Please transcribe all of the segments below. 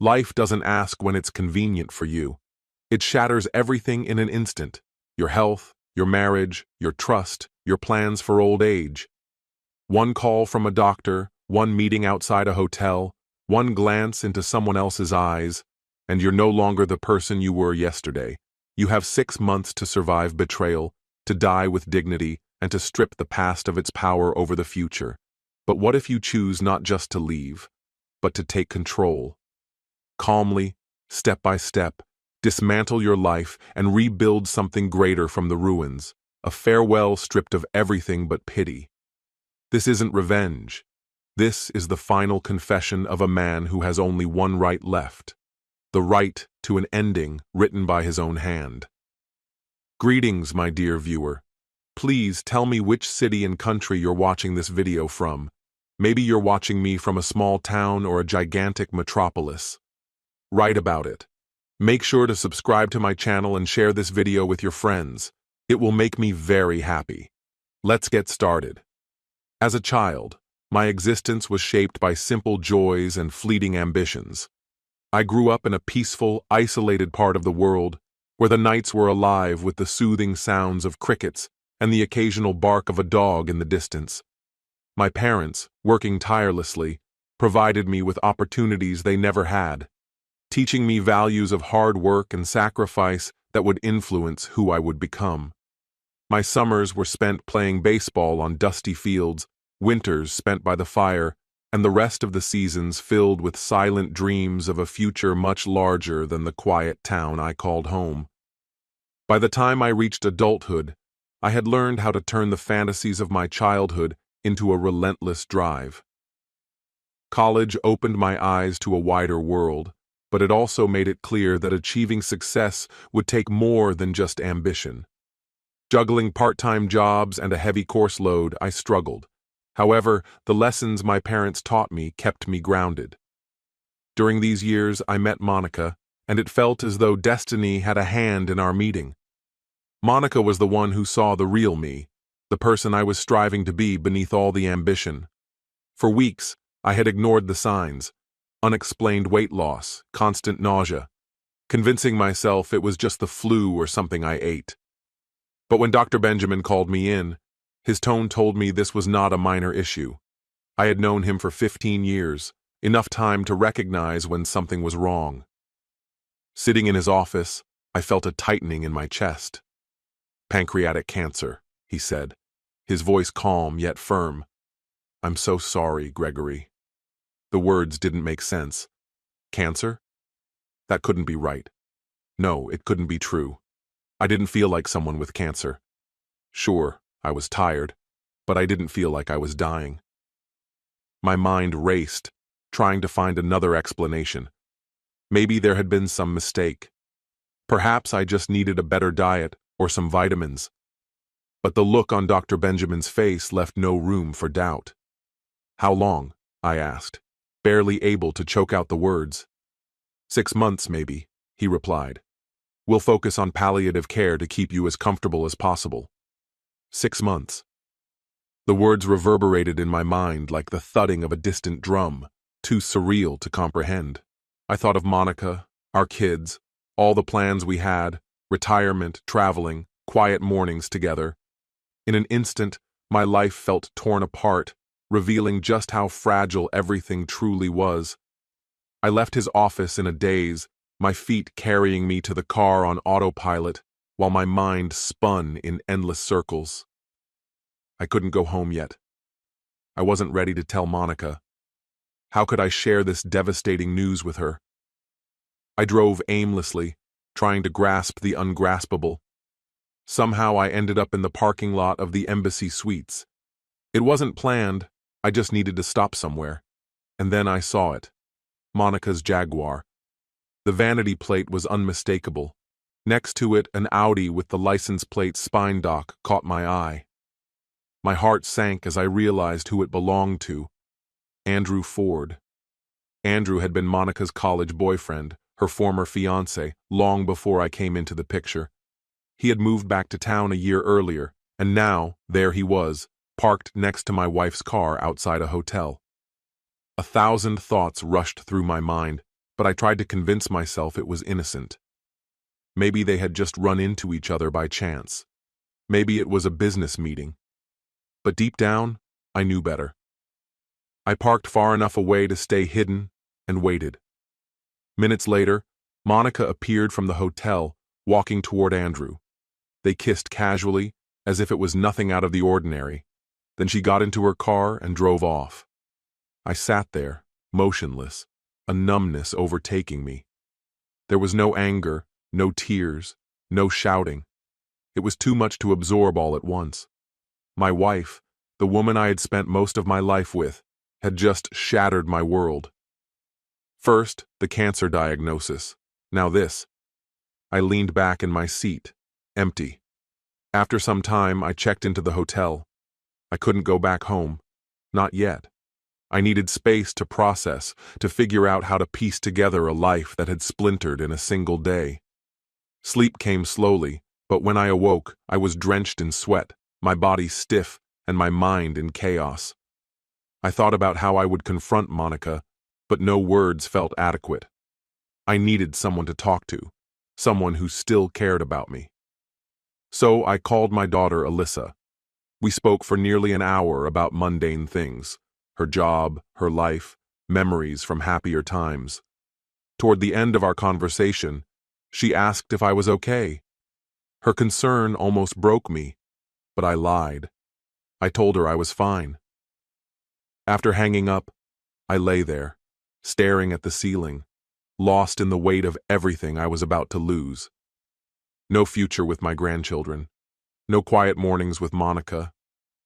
Life doesn't ask when it's convenient for you. It shatters everything in an instant: your health, your marriage, your trust, your plans for old age. One call from a doctor, one meeting outside a hotel, one glance into someone else's eyes, and you're no longer the person you were yesterday. You have 6 months to survive betrayal, to die with dignity, and to strip the past of its power over the future. But what if you choose not just to leave, but to take control? Calmly, step by step, dismantle your life and rebuild something greater from the ruins, a farewell stripped of everything but pity. This isn't revenge. This is the final confession of a man who has only one right left: the right to an ending written by his own hand. Greetings, my dear viewer. Please tell me which city and country you're watching this video from. Maybe you're watching me from a small town or a gigantic metropolis. Write about it. Make sure to subscribe to my channel and share this video with your friends. It will make me very happy. Let's get started. As a child, my existence was shaped by simple joys and fleeting ambitions. I grew up in a peaceful, isolated part of the world where the nights were alive with the soothing sounds of crickets and the occasional bark of a dog in the distance. My parents, working tirelessly, provided me with opportunities they never had, teaching me values of hard work and sacrifice that would influence who I would become. My summers were spent playing baseball on dusty fields, winters spent by the fire, and the rest of the seasons filled with silent dreams of a future much larger than the quiet town I called home. By the time I reached adulthood, I had learned how to turn the fantasies of my childhood into a relentless drive. College opened my eyes to a wider world, but it also made it clear that achieving success would take more than just ambition. Juggling part-time jobs and a heavy course load, I struggled. However, the lessons my parents taught me kept me grounded. During these years, I met Monica, and it felt as though destiny had a hand in our meeting. Monica was the one who saw the real me, the person I was striving to be beneath all the ambition. For weeks, I had ignored the signs: unexplained weight loss, constant nausea, convincing myself it was just the flu or something I ate. But when Dr. Benjamin called me in, his tone told me this was not a minor issue. I had known him for 15 years, enough time to recognize when something was wrong. Sitting in his office, I felt a tightening in my chest. "Pancreatic cancer," he said, his voice calm yet firm. "I'm so sorry, Gregory." The words didn't make sense. Cancer? That couldn't be right. No, it couldn't be true. I didn't feel like someone with cancer. Sure, I was tired, but I didn't feel like I was dying. My mind raced, trying to find another explanation. Maybe there had been some mistake. Perhaps I just needed a better diet or some vitamins. But the look on Dr. Benjamin's face left no room for doubt. "How long?" I asked, barely able to choke out the words. "6 months, maybe," he replied. "We'll focus on palliative care to keep you as comfortable as possible." 6 months. The words reverberated in my mind like the thudding of a distant drum, too surreal to comprehend. I thought of Monica, our kids, all the plans we had, retirement, traveling, quiet mornings together. In an instant, my life felt torn apart, revealing just how fragile everything truly was. I left his office in a daze, my feet carrying me to the car on autopilot, while my mind spun in endless circles. I couldn't go home yet. I wasn't ready to tell Monica. How could I share this devastating news with her? I drove aimlessly, trying to grasp the ungraspable. Somehow I ended up in the parking lot of the Embassy Suites. It wasn't planned, I just needed to stop somewhere. And then I saw it. Monica's Jaguar. The vanity plate was unmistakable. Next to it, an Audi with the license plate spine dock caught my eye. My heart sank as I realized who it belonged to: Andrew Ford. Andrew had been Monica's college boyfriend, her former fiancé, long before I came into the picture. He had moved back to town a year earlier, and now, there he was, parked next to my wife's car outside a hotel. 1,000 thoughts rushed through my mind. but I tried to convince myself it was innocent. Maybe they had just run into each other by chance. Maybe it was a business meeting. But deep down, I knew better. I parked far enough away to stay hidden and waited. Minutes later, Monica appeared from the hotel, walking toward Andrew. They kissed casually, as if it was nothing out of the ordinary. Then she got into her car and drove off. I sat there, motionless, a numbness overtaking me. There was no anger, no tears, no shouting. It was too much to absorb all at once. My wife, the woman I had spent most of my life with, had just shattered my world. First, the cancer diagnosis. Now this. I leaned back in my seat, empty. After some time, I checked into the hotel. I couldn't go back home. Not yet. I needed space to process, to figure out how to piece together a life that had splintered in a single day. Sleep came slowly, but when I awoke, I was drenched in sweat, my body stiff, and my mind in chaos. I thought about how I would confront Monica, but no words felt adequate. I needed someone to talk to, someone who still cared about me. So I called my daughter Alyssa. We spoke for nearly an hour about mundane things, her job, her life, memories from happier times. Toward the end of our conversation, she asked if I was okay. Her concern almost broke me, but I lied. I told her I was fine. After hanging up, I lay there, staring at the ceiling, lost in the weight of everything I was about to lose. No future with my grandchildren, no quiet mornings with Monica,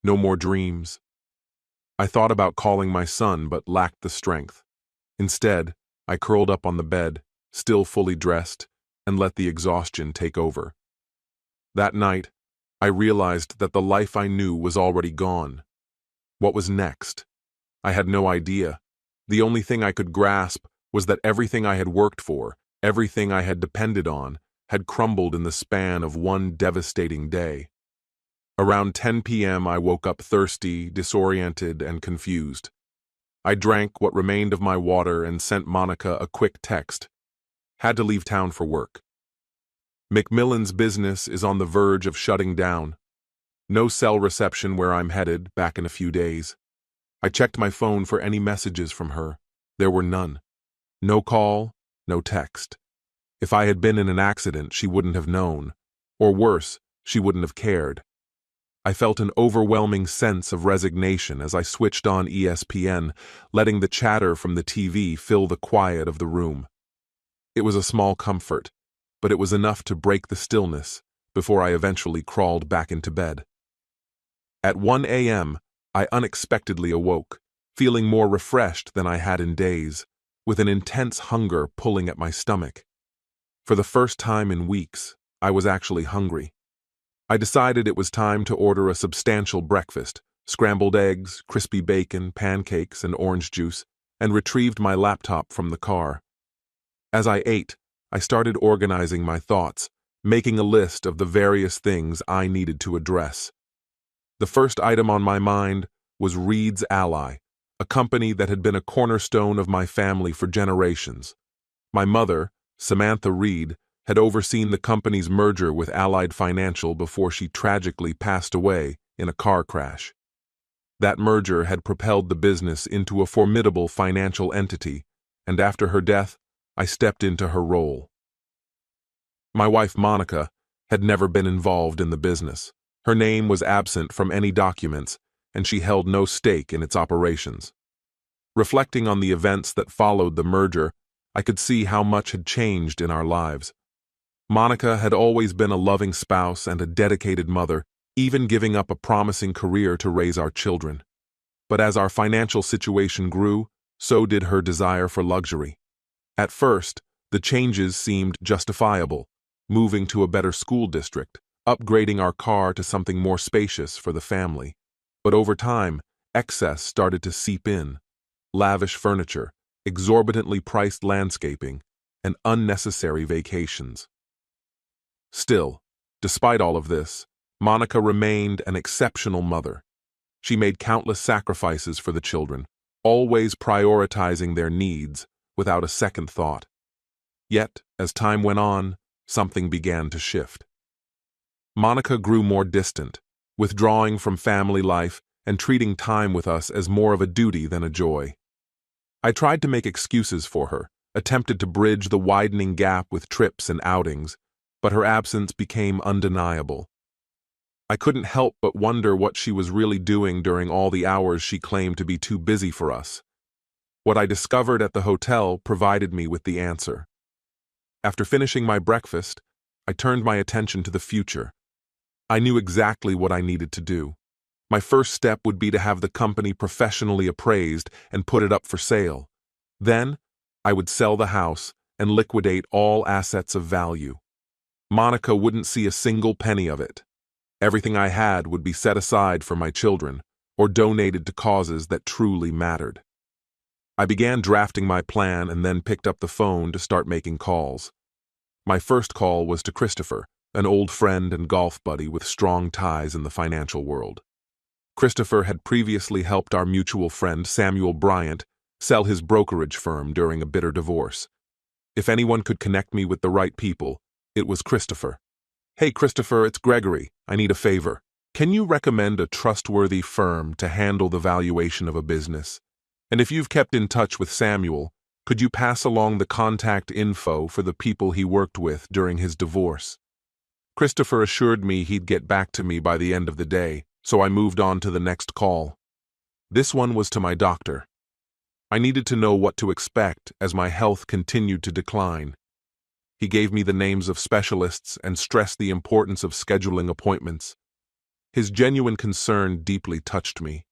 no more dreams. I thought about calling my son but lacked the strength. Instead, I curled up on the bed, still fully dressed, and let the exhaustion take over. That night, I realized that the life I knew was already gone. What was next? I had no idea. The only thing I could grasp was that everything I had worked for, everything I had depended on, had crumbled in the span of one devastating day. Around 10 p.m., I woke up thirsty, disoriented, and confused. I drank what remained of my water and sent Monica a quick text. Had to leave town for work. Macmillan's business is on the verge of shutting down. No cell reception where I'm headed, back in a few days. I checked my phone for any messages from her. There were none. No call, no text. If I had been in an accident, she wouldn't have known. Or worse, she wouldn't have cared. I felt an overwhelming sense of resignation as I switched on ESPN, letting the chatter from the TV fill the quiet of the room. It was a small comfort, but it was enough to break the stillness before I eventually crawled back into bed. At 1 a.m., I unexpectedly awoke, feeling more refreshed than I had in days, with an intense hunger pulling at my stomach. For the first time in weeks, I was actually hungry. I decided it was time to order a substantial breakfast, scrambled eggs, crispy bacon, pancakes, and orange juice, and retrieved my laptop from the car. As I ate, I started organizing my thoughts, making a list of the various things I needed to address. The first item on my mind was Reed's Ally, a company that had been a cornerstone of my family for generations. My mother, Samantha Reed, had overseen the company's merger with Allied Financial before she tragically passed away in a car crash. That merger had propelled the business into a formidable financial entity, and after her death, I stepped into her role. My wife, Monica, had never been involved in the business. Her name was absent from any documents, and she held no stake in its operations. Reflecting on the events that followed the merger, I could see how much had changed in our lives. Monica had always been a loving spouse and a dedicated mother, even giving up a promising career to raise our children. But as our financial situation grew, so did her desire for luxury. At first, the changes seemed justifiable, moving to a better school district, upgrading our car to something more spacious for the family. But over time, excess started to seep in. Lavish furniture, exorbitantly priced landscaping, and unnecessary vacations. Still, despite all of this, Monica remained an exceptional mother. She made countless sacrifices for the children, always prioritizing their needs without a second thought. Yet, as time went on, something began to shift. Monica grew more distant, withdrawing from family life and treating time with us as more of a duty than a joy. I tried to make excuses for her, attempted to bridge the widening gap with trips and outings, but her absence became undeniable. I couldn't help but wonder what she was really doing during all the hours she claimed to be too busy for us. What I discovered at the hotel provided me with the answer. After finishing my breakfast, I turned my attention to the future. I knew exactly what I needed to do. My first step would be to have the company professionally appraised and put it up for sale. Then, I would sell the house and liquidate all assets of value. Monica wouldn't see a single penny of it. Everything I had would be set aside for my children or donated to causes that truly mattered. I began drafting my plan and then picked up the phone to start making calls. My first call was to Christopher, an old friend and golf buddy with strong ties in the financial world. Christopher had previously helped our mutual friend Samuel Bryant sell his brokerage firm during a bitter divorce. If anyone could connect me with the right people, it was Christopher. "Hey Christopher, it's Gregory. I need a favor. Can you recommend a trustworthy firm to handle the valuation of a business? And if you've kept in touch with Samuel, could you pass along the contact info for the people he worked with during his divorce?" Christopher assured me he'd get back to me by the end of the day, so I moved on to the next call. This one was to my doctor. I needed to know what to expect as my health continued to decline. He gave me the names of specialists and stressed the importance of scheduling appointments. His genuine concern deeply touched me.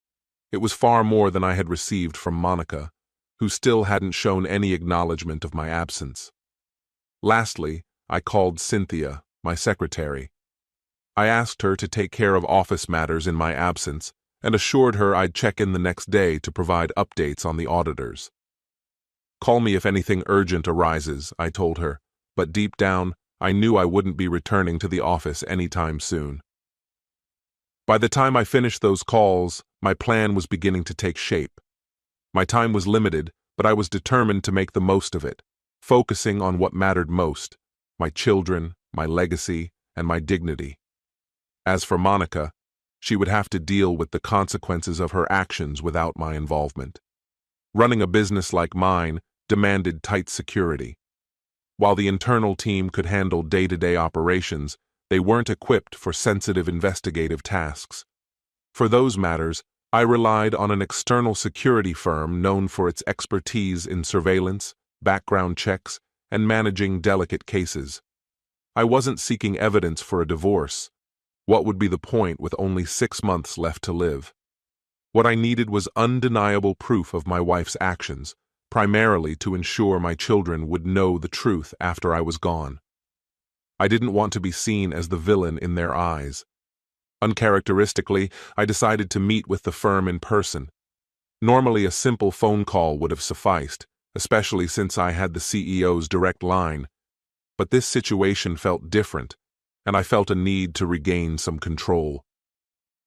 It was far more than I had received from Monica, who still hadn't shown any acknowledgement of my absence. Lastly, I called Cynthia, my secretary. I asked her to take care of office matters in my absence and assured her I'd check in the next day to provide updates on the auditors. "Call me if anything urgent arises," I told her, but deep down, I knew I wouldn't be returning to the office anytime soon. By the time I finished those calls, my plan was beginning to take shape. My time was limited, but I was determined to make the most of it, focusing on what mattered most: my children, my legacy, and my dignity. As for Monica, she would have to deal with the consequences of her actions without my involvement. Running a business like mine demanded tight security. While the internal team could handle day-to-day operations, they weren't equipped for sensitive investigative tasks. For those matters, I relied on an external security firm known for its expertise in surveillance, background checks, and managing delicate cases. I wasn't seeking evidence for a divorce. What would be the point with only 6 months left to live? What I needed was undeniable proof of my wife's actions, primarily to ensure my children would know the truth after I was gone. I didn't want to be seen as the villain in their eyes. Uncharacteristically, I decided to meet with the firm in person. Normally, a simple phone call would have sufficed, especially since I had the CEO's direct line. But this situation felt different, and I felt a need to regain some control.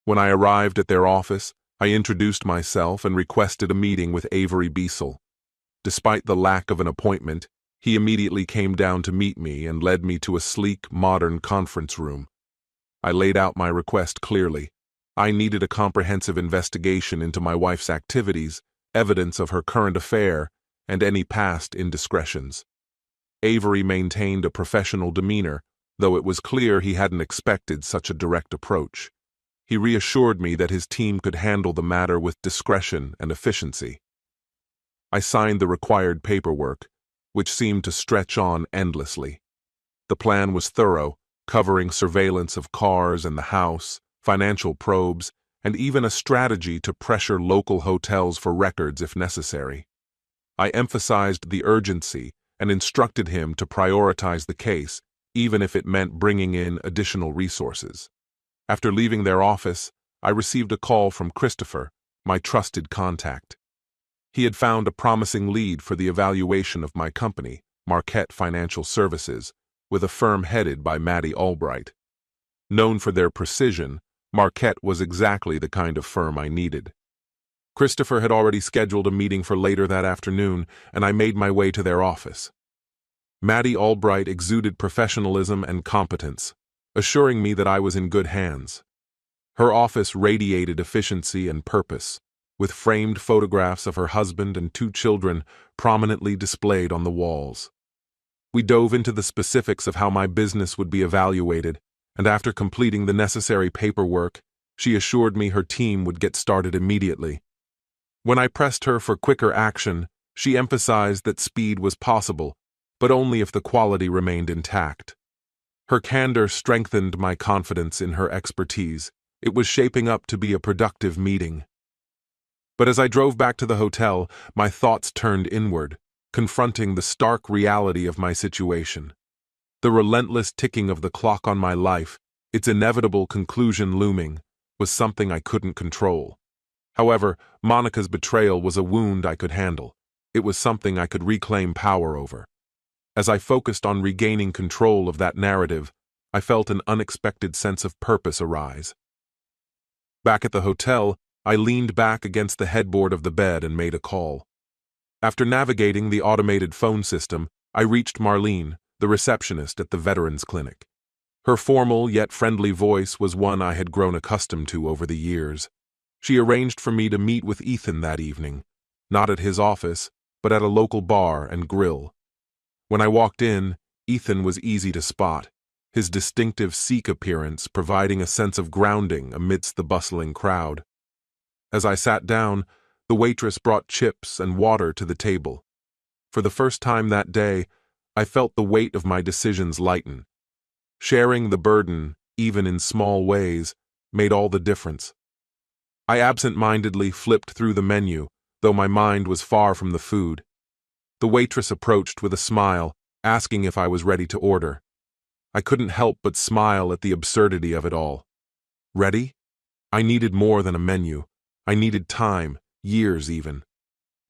When I arrived at their office, I introduced myself and requested a meeting with Avery Beasel. Despite the lack of an appointment, he immediately came down to meet me and led me to a sleek, modern conference room. I laid out my request clearly. I needed a comprehensive investigation into my wife's activities, evidence of her current affair, and any past indiscretions. Avery maintained a professional demeanor, though it was clear he hadn't expected such a direct approach. He reassured me that his team could handle the matter with discretion and efficiency. I signed the required paperwork, which seemed to stretch on endlessly. The plan was thorough, covering surveillance of cars and the house, financial probes, and even a strategy to pressure local hotels for records if necessary. I emphasized the urgency and instructed him to prioritize the case, even if it meant bringing in additional resources. After leaving their office, I received a call from Christopher, my trusted contact. He had found a promising lead for the evaluation of my company, Marquette Financial Services, with a firm headed by Maddie Albright. Known for their precision, Marquette was exactly the kind of firm I needed. Christopher had already scheduled a meeting for later that afternoon, and I made my way to their office. Maddie Albright exuded professionalism and competence, assuring me that I was in good hands. Her office radiated efficiency and purpose, with framed photographs of her husband and 2 children prominently displayed on the walls. We dove into the specifics of how my business would be evaluated, and after completing the necessary paperwork, she assured me her team would get started immediately. When I pressed her for quicker action, she emphasized that speed was possible, but only if the quality remained intact. Her candor strengthened my confidence in her expertise. It was shaping up to be a productive meeting. But as I drove back to the hotel, my thoughts turned inward, confronting the stark reality of my situation. The relentless ticking of the clock on my life, its inevitable conclusion looming, was something I couldn't control. However, Monica's betrayal was a wound I could handle. It was something I could reclaim power over. As I focused on regaining control of that narrative, I felt an unexpected sense of purpose arise. Back at the hotel, I leaned back against the headboard of the bed and made a call. After navigating the automated phone system, I reached Marlene, the receptionist at the Veterans Clinic. Her formal yet friendly voice was one I had grown accustomed to over the years. She arranged for me to meet with Ethan that evening, not at his office, but at a local bar and grill. When I walked in, Ethan was easy to spot, his distinctive Sikh appearance providing a sense of grounding amidst the bustling crowd. As I sat down, the waitress brought chips and water to the table. For the first time that day, I felt the weight of my decisions lighten. Sharing the burden, even in small ways, made all the difference. I absent-mindedly flipped through the menu, though my mind was far from the food. The waitress approached with a smile, asking if I was ready to order. I couldn't help but smile at the absurdity of it all. Ready? I needed more than a menu. I needed time, years even.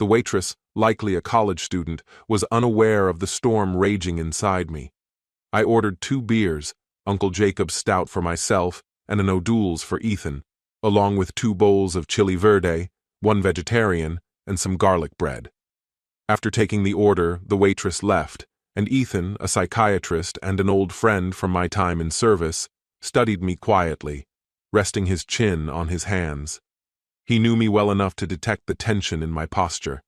The waitress, likely a college student, was unaware of the storm raging inside me. I ordered 2 beers, Uncle Jacob's stout for myself and an O'Doul's for Ethan, along with 2 bowls of chili verde, 1 vegetarian, and some garlic bread. After taking the order, the waitress left, and Ethan, a psychiatrist and an old friend from my time in service, studied me quietly, resting his chin on his hands. He knew me well enough to detect the tension in my posture.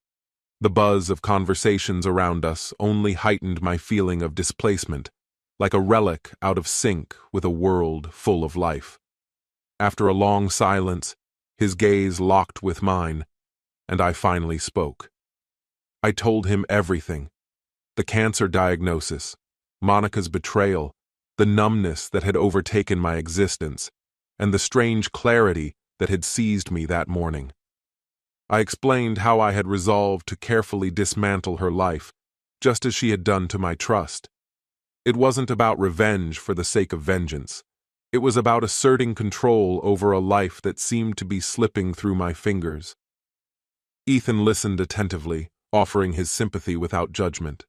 The buzz of conversations around us only heightened my feeling of displacement, like a relic out of sync with a world full of life. After a long silence, his gaze locked with mine, and I finally spoke. I told him everything. The cancer diagnosis, Monica's betrayal, the numbness that had overtaken my existence, and the strange clarity that had seized me that morning. I explained how I had resolved to carefully dismantle her life, just as she had done to my trust. It wasn't about revenge for the sake of vengeance. It was about asserting control over a life that seemed to be slipping through my fingers. Ethan listened attentively, offering his sympathy without judgment.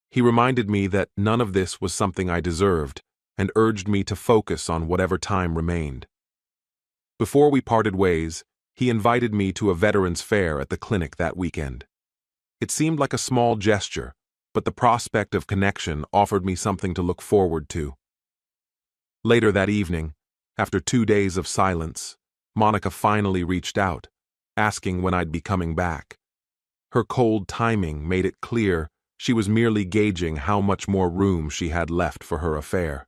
He reminded me that none of this was something I deserved, and urged me to focus on whatever time remained. Before we parted ways, he invited me to a veterans fair at the clinic that weekend. It seemed like a small gesture, but the prospect of connection offered me something to look forward to. Later that evening, after 2 days of silence, Monica finally reached out, asking when I'd be coming back. Her cold timing made it clear she was merely gauging how much more room she had left for her affair.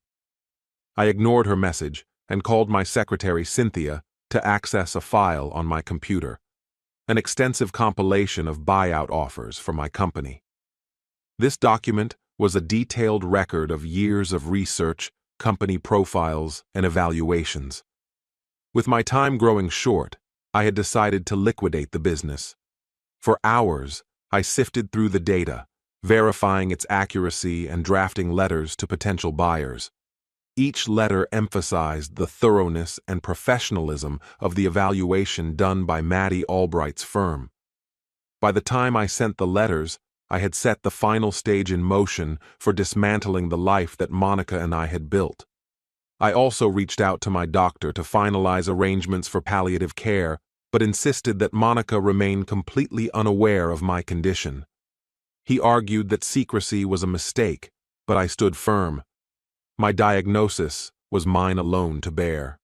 I ignored her message and called my secretary Cynthia to access a file on my computer, an extensive compilation of buyout offers for my company. This document was a detailed record of years of research, company profiles, and evaluations. With my time growing short, I had decided to liquidate the business. For hours, I sifted through the data, verifying its accuracy and drafting letters to potential buyers. Each letter emphasized the thoroughness and professionalism of the evaluation done by Maddie Albright's firm. By the time I sent the letters, I had set the final stage in motion for dismantling the life that Monica and I had built. I also reached out to my doctor to finalize arrangements for palliative care, but insisted that Monica remain completely unaware of my condition. He argued that secrecy was a mistake, but I stood firm. My diagnosis was mine alone to bear.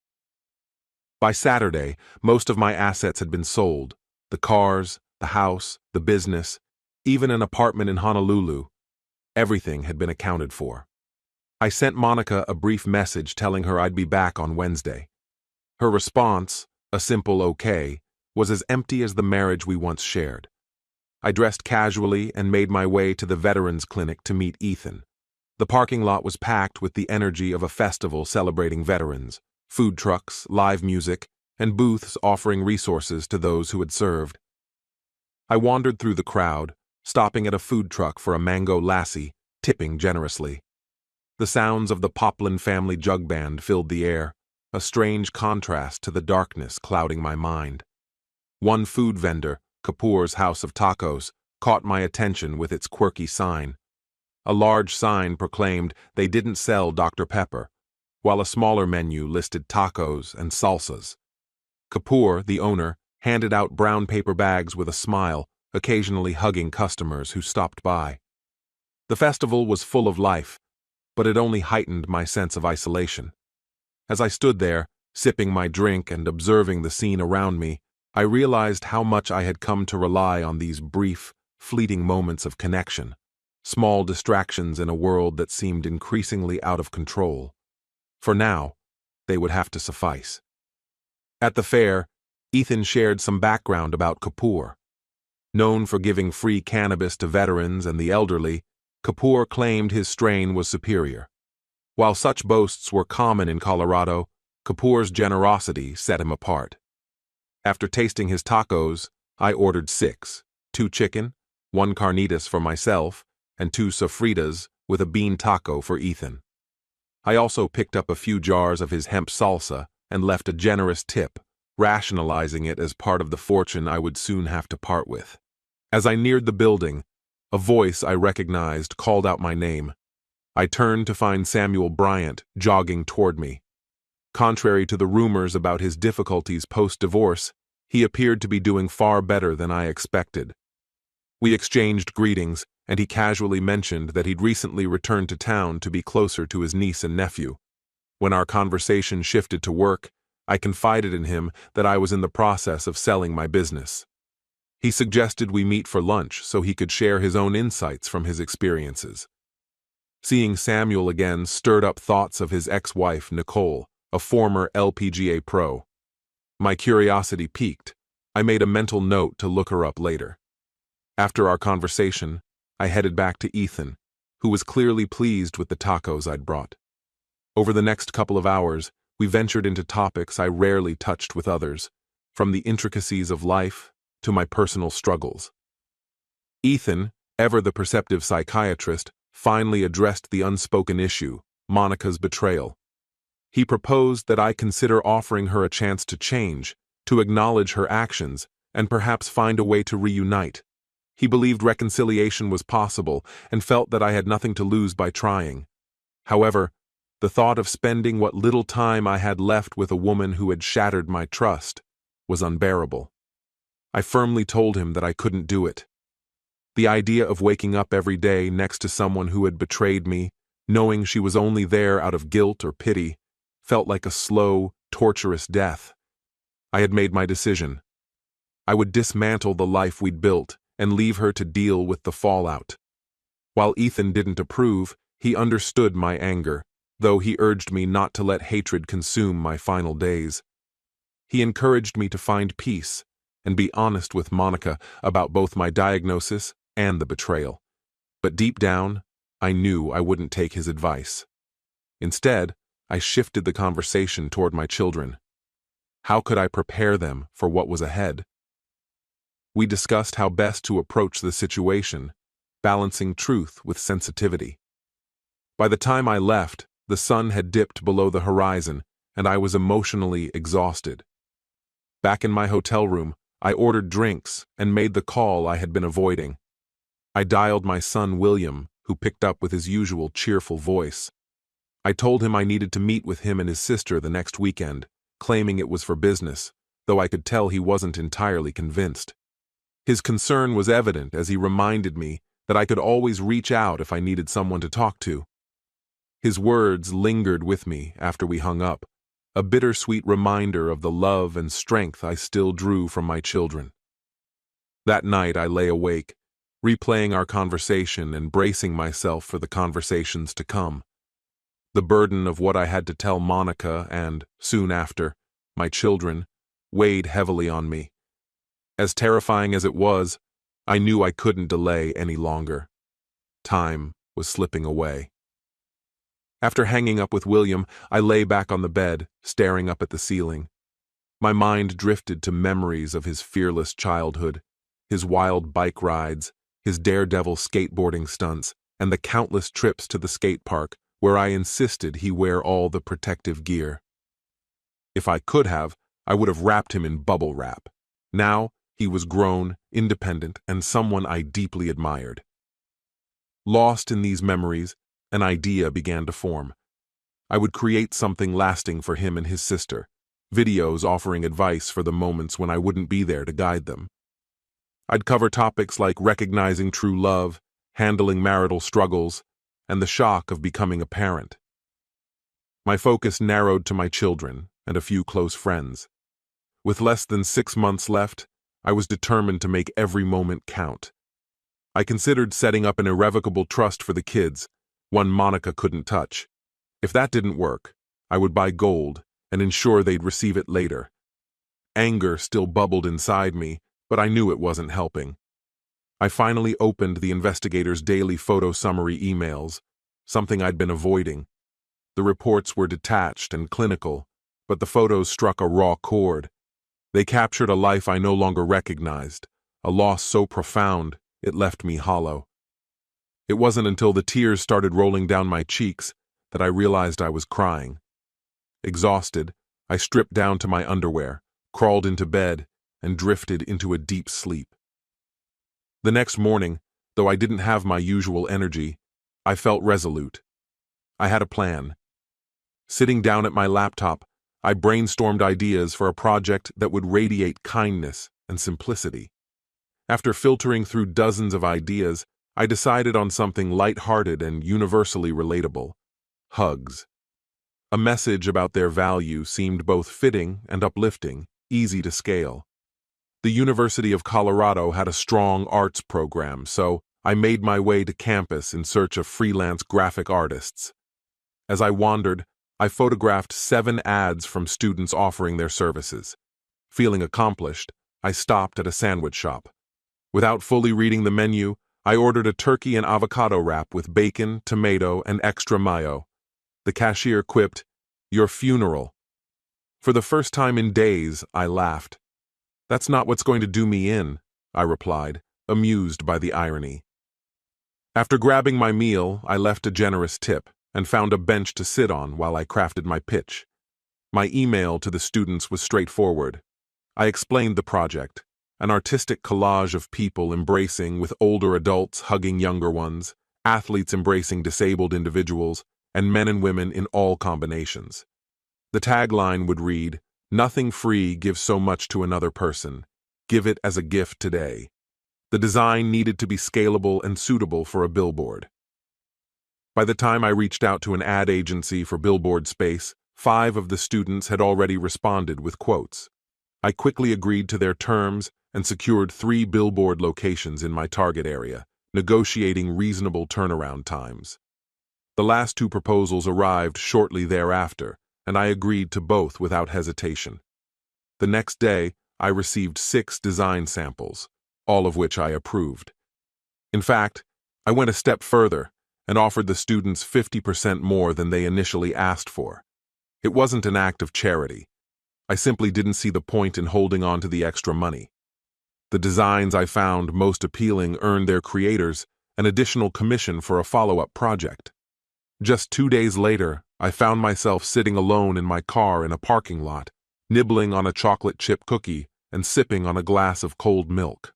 By Saturday, most of my assets had been sold: the cars, the house, the business, even an apartment in Honolulu. Everything had been accounted for. I sent Monica a brief message telling her I'd be back on Wednesday. Her response, a simple okay, was as empty as the marriage we once shared. I dressed casually and made my way to the Veterans Clinic to meet Ethan. The parking lot was packed with the energy of a festival celebrating veterans: food trucks, live music, and booths offering resources to those who had served. I wandered through the crowd, stopping at a food truck for a mango lassi, tipping generously. The sounds of the Poplin family jug band filled the air, a strange contrast to the darkness clouding my mind. One food vendor, Kapoor's House of Tacos, caught my attention with its quirky sign. A large sign proclaimed they didn't sell Dr. Pepper, while a smaller menu listed tacos and salsas. Kapoor, the owner, handed out brown paper bags with a smile, occasionally hugging customers who stopped by. The festival was full of life, but it only heightened my sense of isolation. As I stood there, sipping my drink and observing the scene around me, I realized how much I had come to rely on these brief, fleeting moments of connection, small distractions in a world that seemed increasingly out of control. For now, they would have to suffice. At the fair, Ethan shared some background about Kapoor. Known for giving free cannabis to veterans and the elderly, Kapoor claimed his strain was superior. While such boasts were common in Colorado, Kapoor's generosity set him apart. After tasting his tacos, I ordered 6, 2 chicken, 1 carnitas for myself, and 2 sofritas with a bean taco for Ethan. I also picked up a few jars of his hemp salsa and left a generous tip, rationalizing it as part of the fortune I would soon have to part with. As I neared the building, a voice I recognized called out my name. I turned to find Samuel Bryant jogging toward me. Contrary to the rumors about his difficulties post-divorce, he appeared to be doing far better than I expected. We exchanged greetings, and he casually mentioned that he'd recently returned to town to be closer to his niece and nephew. When our conversation shifted to work, I confided in him that I was in the process of selling my business. He suggested we meet for lunch so he could share his own insights from his experiences. Seeing Samuel again stirred up thoughts of his ex-wife, Nicole, a former LPGA pro. My curiosity piqued. I made a mental note to look her up later. After our conversation, I headed back to Ethan, who was clearly pleased with the tacos I'd brought. Over the next couple of hours, we ventured into topics I rarely touched with others, from the intricacies of life to my personal struggles. Ethan, ever the perceptive psychiatrist, finally addressed the unspoken issue, Monica's betrayal. He proposed that I consider offering her a chance to change, to acknowledge her actions, and perhaps find a way to reunite. He believed reconciliation was possible and felt that I had nothing to lose by trying. However, the thought of spending what little time I had left with a woman who had shattered my trust was unbearable. I firmly told him that I couldn't do it. The idea of waking up every day next to someone who had betrayed me, knowing she was only there out of guilt or pity, felt like a slow, torturous death. I had made my decision. I would dismantle the life we'd built and leave her to deal with the fallout. While Ethan didn't approve, he understood my anger, though he urged me not to let hatred consume my final days. He encouraged me to find peace and be honest with Monica about both my diagnosis and the betrayal. But deep down, I knew I wouldn't take his advice. Instead, I shifted the conversation toward my children. How could I prepare them for what was ahead? We discussed how best to approach the situation, balancing truth with sensitivity. By the time I left, the sun had dipped below the horizon, and I was emotionally exhausted. Back in my hotel room, I ordered drinks and made the call I had been avoiding. I dialed my son William, who picked up with his usual cheerful voice. I told him I needed to meet with him and his sister the next weekend, claiming it was for business, though I could tell he wasn't entirely convinced. His concern was evident as he reminded me that I could always reach out if I needed someone to talk to. His words lingered with me after we hung up, a bittersweet reminder of the love and strength I still drew from my children. That night I lay awake, replaying our conversation and bracing myself for the conversations to come. The burden of what I had to tell Monica and, soon after, my children, weighed heavily on me. As terrifying as it was, I knew I couldn't delay any longer. Time was slipping away. After hanging up with William, I lay back on the bed, staring up at the ceiling. My mind drifted to memories of his fearless childhood, his wild bike rides, his daredevil skateboarding stunts, and the countless trips to the skate park where I insisted he wear all the protective gear. If I could have, I would have wrapped him in bubble wrap. Now, he was grown, independent, and someone I deeply admired. Lost in these memories, an idea began to form. I would create something lasting for him and his sister, videos offering advice for the moments when I wouldn't be there to guide them. I'd cover topics like recognizing true love, handling marital struggles, and the shock of becoming a parent. My focus narrowed to my children and a few close friends. With less than 6 months left, I was determined to make every moment count. I considered setting up an irrevocable trust for the kids, one Monica couldn't touch. If that didn't work, I would buy gold and ensure they'd receive it later. Anger still bubbled inside me, but I knew it wasn't helping. I finally opened the investigator's daily photo summary emails, something I'd been avoiding. The reports were detached and clinical, but the photos struck a raw chord. They captured a life I no longer recognized, a loss so profound it left me hollow. It wasn't until the tears started rolling down my cheeks that I realized I was crying. Exhausted, I stripped down to my underwear, crawled into bed, and drifted into a deep sleep. The next morning, though I didn't have my usual energy, I felt resolute. I had a plan. Sitting down at my laptop, I brainstormed ideas for a project that would radiate kindness and simplicity. After filtering through dozens of ideas, I decided on something light-hearted and universally relatable: hugs. A message about their value seemed both fitting and uplifting, easy to scale. The University of Colorado had a strong arts program, so I made my way to campus in search of freelance graphic artists. As I wandered, I photographed 7 ads from students offering their services. Feeling accomplished, I stopped at a sandwich shop. Without fully reading the menu, I ordered a turkey and avocado wrap with bacon, tomato, and extra mayo. The cashier quipped, "Your funeral." For the first time in days, I laughed. "That's not what's going to do me in," I replied, amused by the irony. After grabbing my meal, I left a generous tip and found a bench to sit on while I crafted my pitch. My email to the students was straightforward. I explained the project, an artistic collage of people embracing with older adults hugging younger ones, athletes embracing disabled individuals, and men and women in all combinations. The tagline would read, "Nothing free gives so much to another person. Give it as a gift today." The design needed to be scalable and suitable for a billboard. By the time I reached out to an ad agency for billboard space, 5 of the students had already responded with quotes. I quickly agreed to their terms and secured 3 billboard locations in my target area, negotiating reasonable turnaround times. The last 2 proposals arrived shortly thereafter, and I agreed to both without hesitation. The next day, I received 6 design samples, all of which I approved. In fact, I went a step further and offered the students 50% more than they initially asked for. It wasn't an act of charity. I simply didn't see the point in holding on to the extra money. The designs I found most appealing earned their creators an additional commission for a follow-up project. Just 2 days later, I found myself sitting alone in my car in a parking lot, nibbling on a chocolate chip cookie and sipping on a glass of cold milk.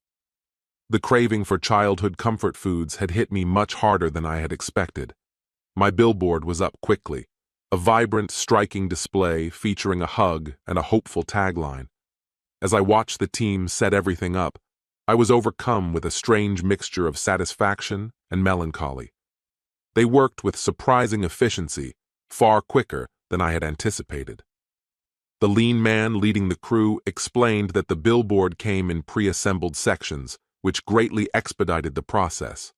The craving for childhood comfort foods had hit me much harder than I had expected. My billboard was up quickly, a vibrant, striking display featuring a hug and a hopeful tagline. As I watched the team set everything up, I was overcome with a strange mixture of satisfaction and melancholy. They worked with surprising efficiency, far quicker than I had anticipated. The lean man leading the crew explained that the billboard came in pre-assembled sections, which greatly expedited the process.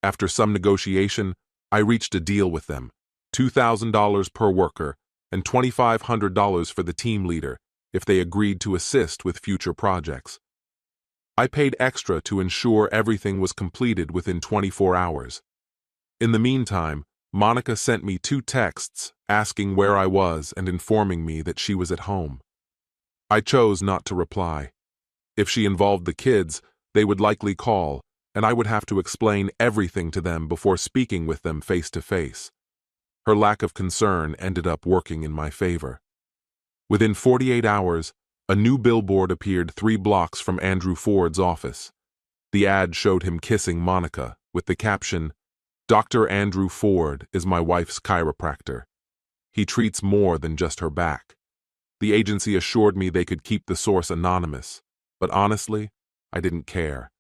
After some negotiation, I reached a deal with them, $2,000 per worker and $2,500 for the team leader if they agreed to assist with future projects. I paid extra to ensure everything was completed within 24 hours. In the meantime, Monica sent me 2 texts asking where I was and informing me that she was at home. I chose not to reply. If she involved the kids, they would likely call, and I would have to explain everything to them before speaking with them face to face. Her lack of concern ended up working in my favor. Within 48 hours, a new billboard appeared 3 blocks from Andrew Ford's office. The ad showed him kissing Monica with the caption, "Dr. Andrew Ford is my wife's chiropractor. He treats more than just her back." The agency assured me they could keep the source anonymous, but honestly, I didn't care.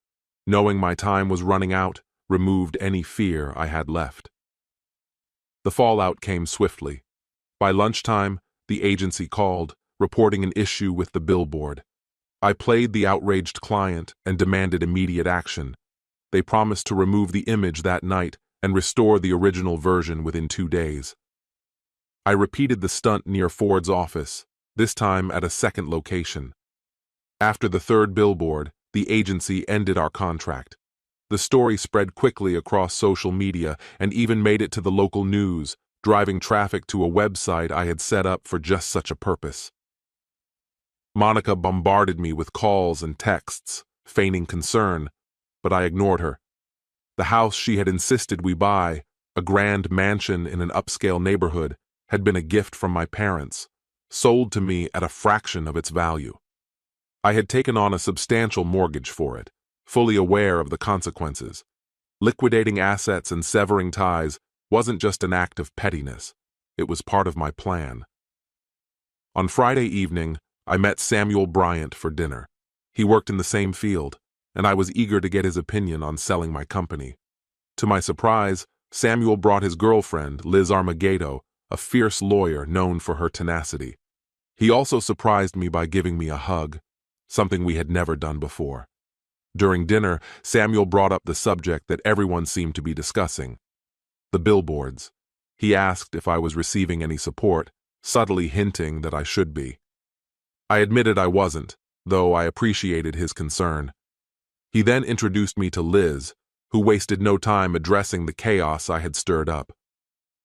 Knowing my time was running out removed any fear I had left. The fallout came swiftly. By lunchtime, the agency called, reporting an issue with the billboard. I played the outraged client and demanded immediate action. They promised to remove the image that night and restore the original version within 2 days. I repeated the stunt near Ford's office, this time at a second location. After the 3rd billboard, the agency ended our contract. The story spread quickly across social media and even made it to the local news, driving traffic to a website I had set up for just such a purpose. Monica bombarded me with calls and texts, feigning concern, but I ignored her. The house she had insisted we buy, a grand mansion in an upscale neighborhood, had been a gift from my parents, sold to me at a fraction of its value. I had taken on a substantial mortgage for it, fully aware of the consequences. Liquidating assets and severing ties wasn't just an act of pettiness, it was part of my plan. On Friday evening, I met Samuel Bryant for dinner. He worked in the same field, and I was eager to get his opinion on selling my company. To my surprise, Samuel brought his girlfriend, Liz Armageddon, a fierce lawyer known for her tenacity. He also surprised me by giving me a hug, something we had never done before. During dinner, Samuel brought up the subject that everyone seemed to be discussing, the billboards. He asked if I was receiving any support, subtly hinting that I should be. I admitted I wasn't, though I appreciated his concern. He then introduced me to Liz, who wasted no time addressing the chaos I had stirred up.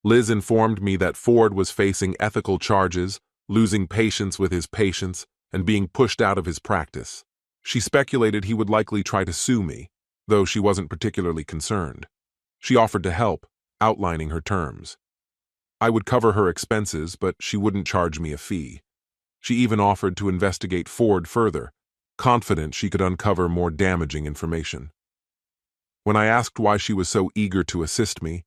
Liz informed me that Ford was facing ethical charges, losing patience with his patients, and being pushed out of his practice. She speculated he would likely try to sue me, though she wasn't particularly concerned. She offered to help, outlining her terms. I would cover her expenses, but she wouldn't charge me a fee. She even offered to investigate Ford further, confident she could uncover more damaging information. When I asked why she was so eager to assist me,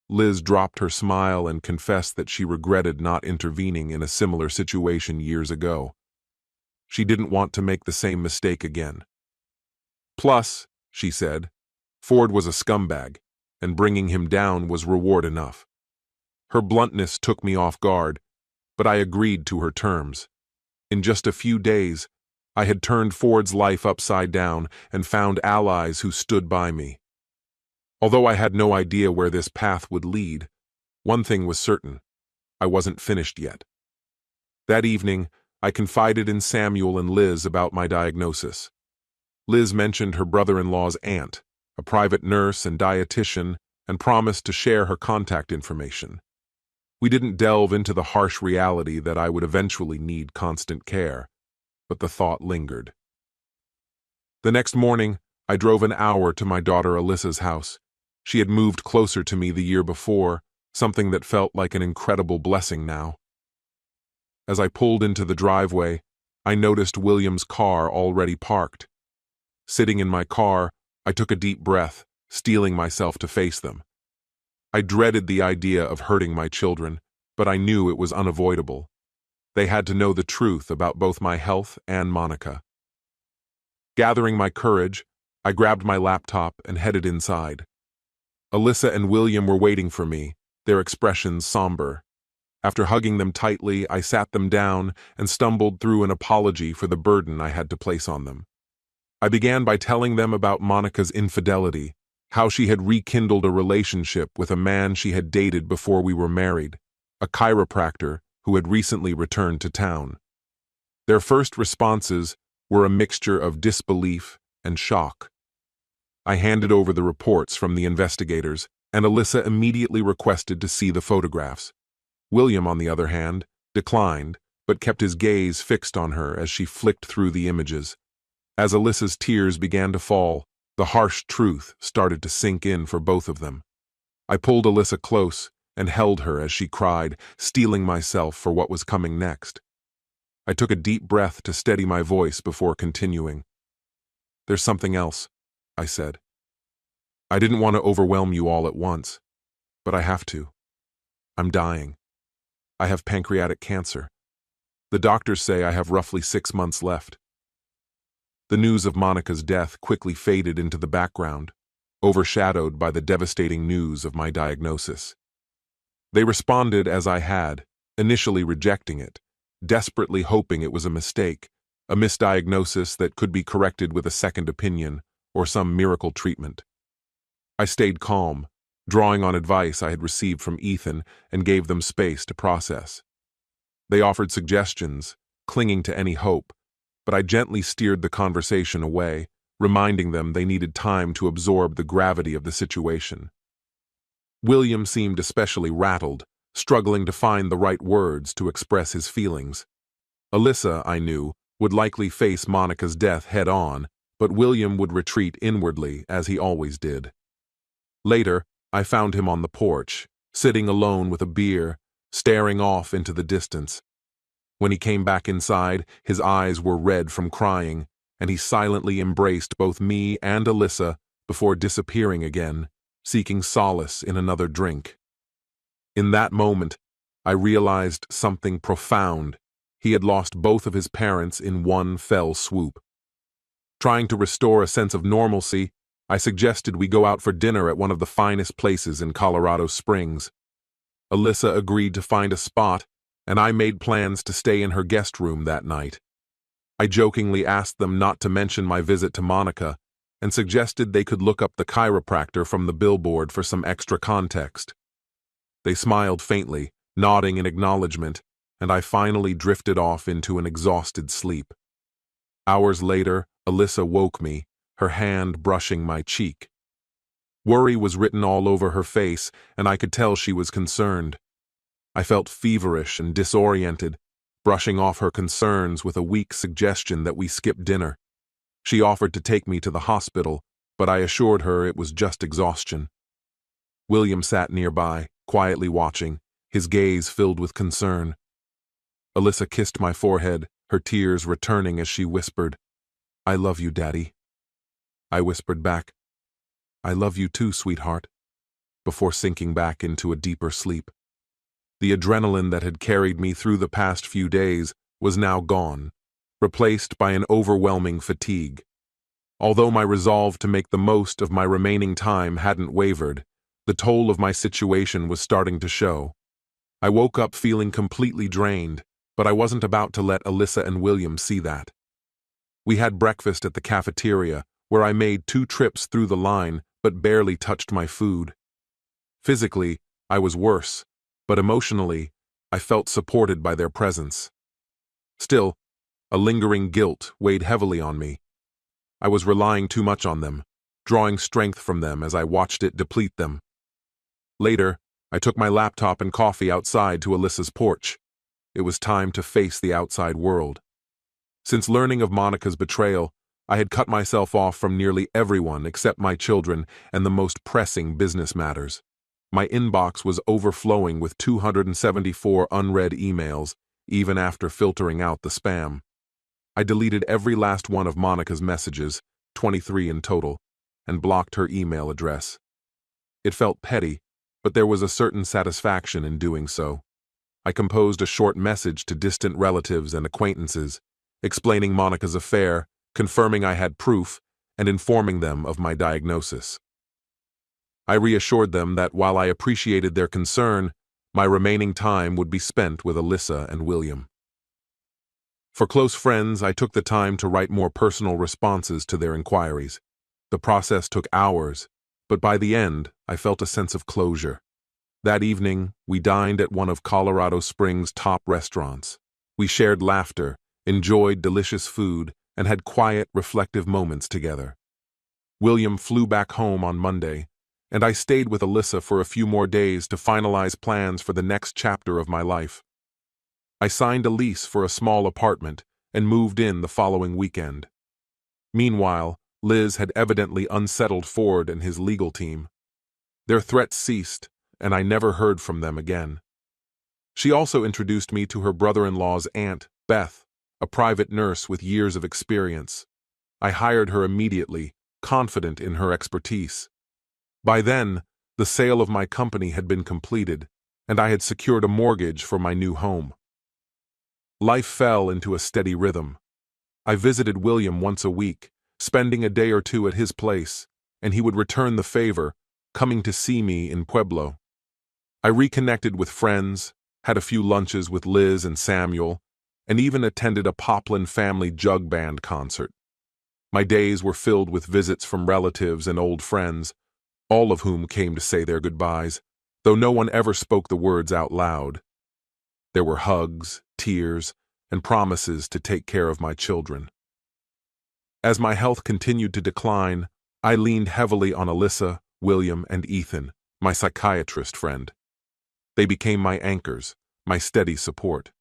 Liz dropped her smile and confessed that she regretted not intervening in a similar situation years ago. She didn't want to make the same mistake again. Plus, she said, Ford was a scumbag, and bringing him down was reward enough. Her bluntness took me off guard, but I agreed to her terms. In just a few days, I had turned Ford's life upside down and found allies who stood by me. Although I had no idea where this path would lead, one thing was certain: I wasn't finished yet. That evening, I confided in Samuel and Liz about my diagnosis. Liz mentioned her brother-in-law's aunt, a private nurse and dietitian, and promised to share her contact information. We didn't delve into the harsh reality that I would eventually need constant care, but the thought lingered. The next morning, I drove an hour to my daughter Alyssa's house. She had moved closer to me the year before, something that felt like an incredible blessing now. As I pulled into the driveway, I noticed William's car already parked. Sitting in my car, I took a deep breath, steeling myself to face them. I dreaded the idea of hurting my children, but I knew it was unavoidable. They had to know the truth about both my health and Monica. Gathering my courage, I grabbed my laptop and headed inside. Alyssa and William were waiting for me, their expressions somber. After hugging them tightly, I sat them down and stumbled through an apology for the burden I had to place on them. I began by telling them about Monica's infidelity, how she had rekindled a relationship with a man she had dated before we were married, a chiropractor who had recently returned to town. Their first responses were a mixture of disbelief and shock. I handed over the reports from the investigators, and Alyssa immediately requested to see the photographs. William, on the other hand, declined, but kept his gaze fixed on her as she flicked through the images. As Alyssa's tears began to fall, the harsh truth started to sink in for both of them. I pulled Alyssa close and held her as she cried, steeling myself for what was coming next. I took a deep breath to steady my voice before continuing. "There's something else," I said. "I didn't want to overwhelm you all at once, but I have to. I'm dying. I have pancreatic cancer. The doctors say I have roughly 6 months left." The news of Monica's death quickly faded into the background, overshadowed by the devastating news of my diagnosis. They responded as I had, initially rejecting it, desperately hoping it was a mistake, a misdiagnosis that could be corrected with a second opinion or some miracle treatment. I stayed calm, drawing on advice I had received from Ethan, and gave them space to process. They offered suggestions, clinging to any hope, but I gently steered the conversation away, reminding them they needed time to absorb the gravity of the situation. William seemed especially rattled, struggling to find the right words to express his feelings. Alyssa, I knew, would likely face Monica's death head-on, but William would retreat inwardly, as he always did. Later, I found him on the porch, sitting alone with a beer, staring off into the distance. When he came back inside, his eyes were red from crying, and he silently embraced both me and Alyssa before disappearing again, seeking solace in another drink. In that moment, I realized something profound. He had lost both of his parents in one fell swoop. Trying to restore a sense of normalcy, I suggested we go out for dinner at one of the finest places in Colorado Springs. Alyssa agreed to find a spot, and I made plans to stay in her guest room that night. I jokingly asked them not to mention my visit to Monica and suggested they could look up the chiropractor from the billboard for some extra context. They smiled faintly, nodding in acknowledgement, and I finally drifted off into an exhausted sleep. Hours later, Alyssa woke me, her hand brushing my cheek. Worry was written all over her face, and I could tell she was concerned. I felt feverish and disoriented, brushing off her concerns with a weak suggestion that we skip dinner. She offered to take me to the hospital, but I assured her it was just exhaustion. William sat nearby, quietly watching, his gaze filled with concern. Alyssa kissed my forehead, her tears returning as she whispered, "I love you, Daddy." I whispered back, "I love you too, sweetheart," before sinking back into a deeper sleep. The adrenaline that had carried me through the past few days was now gone, replaced by an overwhelming fatigue. Although my resolve to make the most of my remaining time hadn't wavered, the toll of my situation was starting to show. I woke up feeling completely drained, but I wasn't about to let Alyssa and William see that. We had breakfast at the cafeteria, where I made 2 trips through the line but barely touched my food. Physically, I was worse, but emotionally, I felt supported by their presence. Still, a lingering guilt weighed heavily on me. I was relying too much on them, drawing strength from them as I watched it deplete them. Later, I took my laptop and coffee outside to Alyssa's porch. It was time to face the outside world. Since learning of Monica's betrayal, I had cut myself off from nearly everyone except my children and the most pressing business matters. My inbox was overflowing with 274 unread emails, even after filtering out the spam. I deleted every last one of Monica's messages, 23 in total, and blocked her email address. It felt petty, but there was a certain satisfaction in doing so. I composed a short message to distant relatives and acquaintances, explaining Monica's affair, confirming I had proof, and informing them of my diagnosis. I reassured them that while I appreciated their concern, my remaining time would be spent with Alyssa and William. For close friends, I took the time to write more personal responses to their inquiries. The process took hours, but by the end, I felt a sense of closure. That evening, we dined at one of Colorado Springs' top restaurants. We shared laughter, enjoyed delicious food, and had quiet, reflective moments together. William flew back home on Monday, and I stayed with Alyssa for a few more days to finalize plans for the next chapter of my life. I signed a lease for a small apartment and moved in the following weekend. Meanwhile, Liz had evidently unsettled Ford and his legal team. Their threats ceased, and I never heard from them again. She also introduced me to her brother-in-law's aunt, Beth, a private nurse with years of experience. I hired her immediately, confident in her expertise. By then, the sale of my company had been completed, and I had secured a mortgage for my new home. Life fell into a steady rhythm. I visited William once a week, spending a day or two at his place, and he would return the favor, coming to see me in Pueblo. I reconnected with friends, had a few lunches with Liz and Samuel, and even attended a Poplin family jug band concert. My days were filled with visits from relatives and old friends, all of whom came to say their goodbyes, though no one ever spoke the words out loud. There were hugs, tears, and promises to take care of my children. As my health continued to decline, I leaned heavily on Alyssa, William, and Ethan, my psychiatrist friend. They became my anchors, my steady support.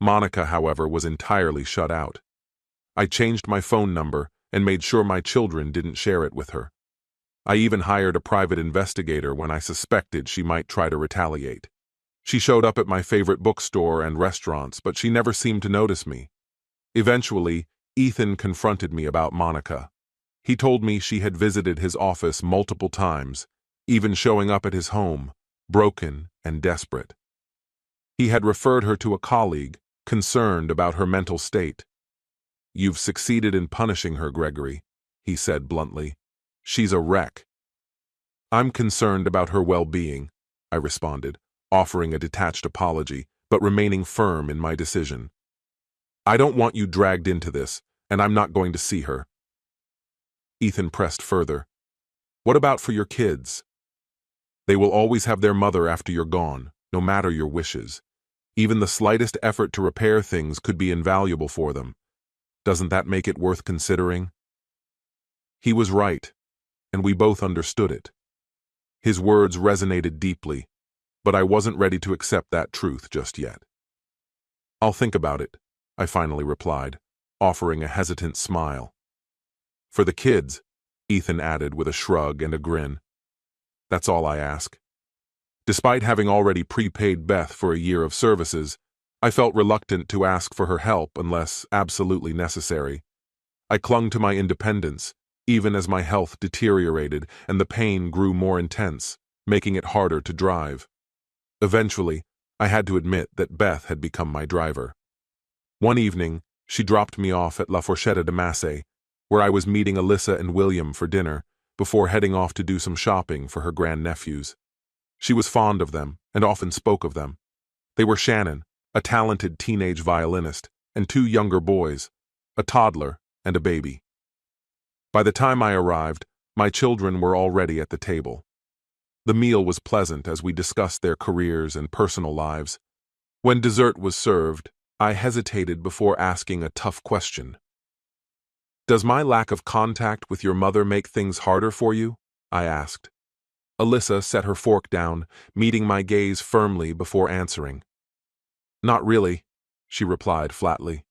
Monica, however, was entirely shut out. I changed my phone number and made sure my children didn't share it with her. I even hired a private investigator when I suspected she might try to retaliate. She showed up at my favorite bookstore and restaurants, but she never seemed to notice me. Eventually, Ethan confronted me about Monica. He told me she had visited his office multiple times, even showing up at his home, broken and desperate. He had referred her to a colleague, concerned about her mental state. "You've succeeded in punishing her, Gregory," he said bluntly. "She's a wreck." "I'm concerned about her well-being," I responded, offering a detached apology, but remaining firm in my decision. "I don't want you dragged into this, and I'm not going to see her." Ethan pressed further. "What about for your kids? They will always have their mother after you're gone, no matter your wishes. Even the slightest effort to repair things could be invaluable for them. Doesn't that make it worth considering?" He was right, and we both understood it. His words resonated deeply, but I wasn't ready to accept that truth just yet. "I'll think about it," I finally replied, offering a hesitant smile. "For the kids," Ethan added with a shrug and a grin. "That's all I ask." Despite having already prepaid Beth for a year of services, I felt reluctant to ask for her help unless absolutely necessary. I clung to my independence, even as my health deteriorated and the pain grew more intense, making it harder to drive. Eventually, I had to admit that Beth had become my driver. One evening, she dropped me off at La Fourchette de Massey, where I was meeting Alyssa and William for dinner, before heading off to do some shopping for her grandnephews. She was fond of them and often spoke of them. They were Shannon, a talented teenage violinist, and two younger boys, a toddler and a baby. By the time I arrived, my children were already at the table. The meal was pleasant as we discussed their careers and personal lives. When dessert was served, I hesitated before asking a tough question. "Does my lack of contact with your mother make things harder for you?" I asked. Alyssa set her fork down, meeting my gaze firmly before answering. "Not really," she replied flatly.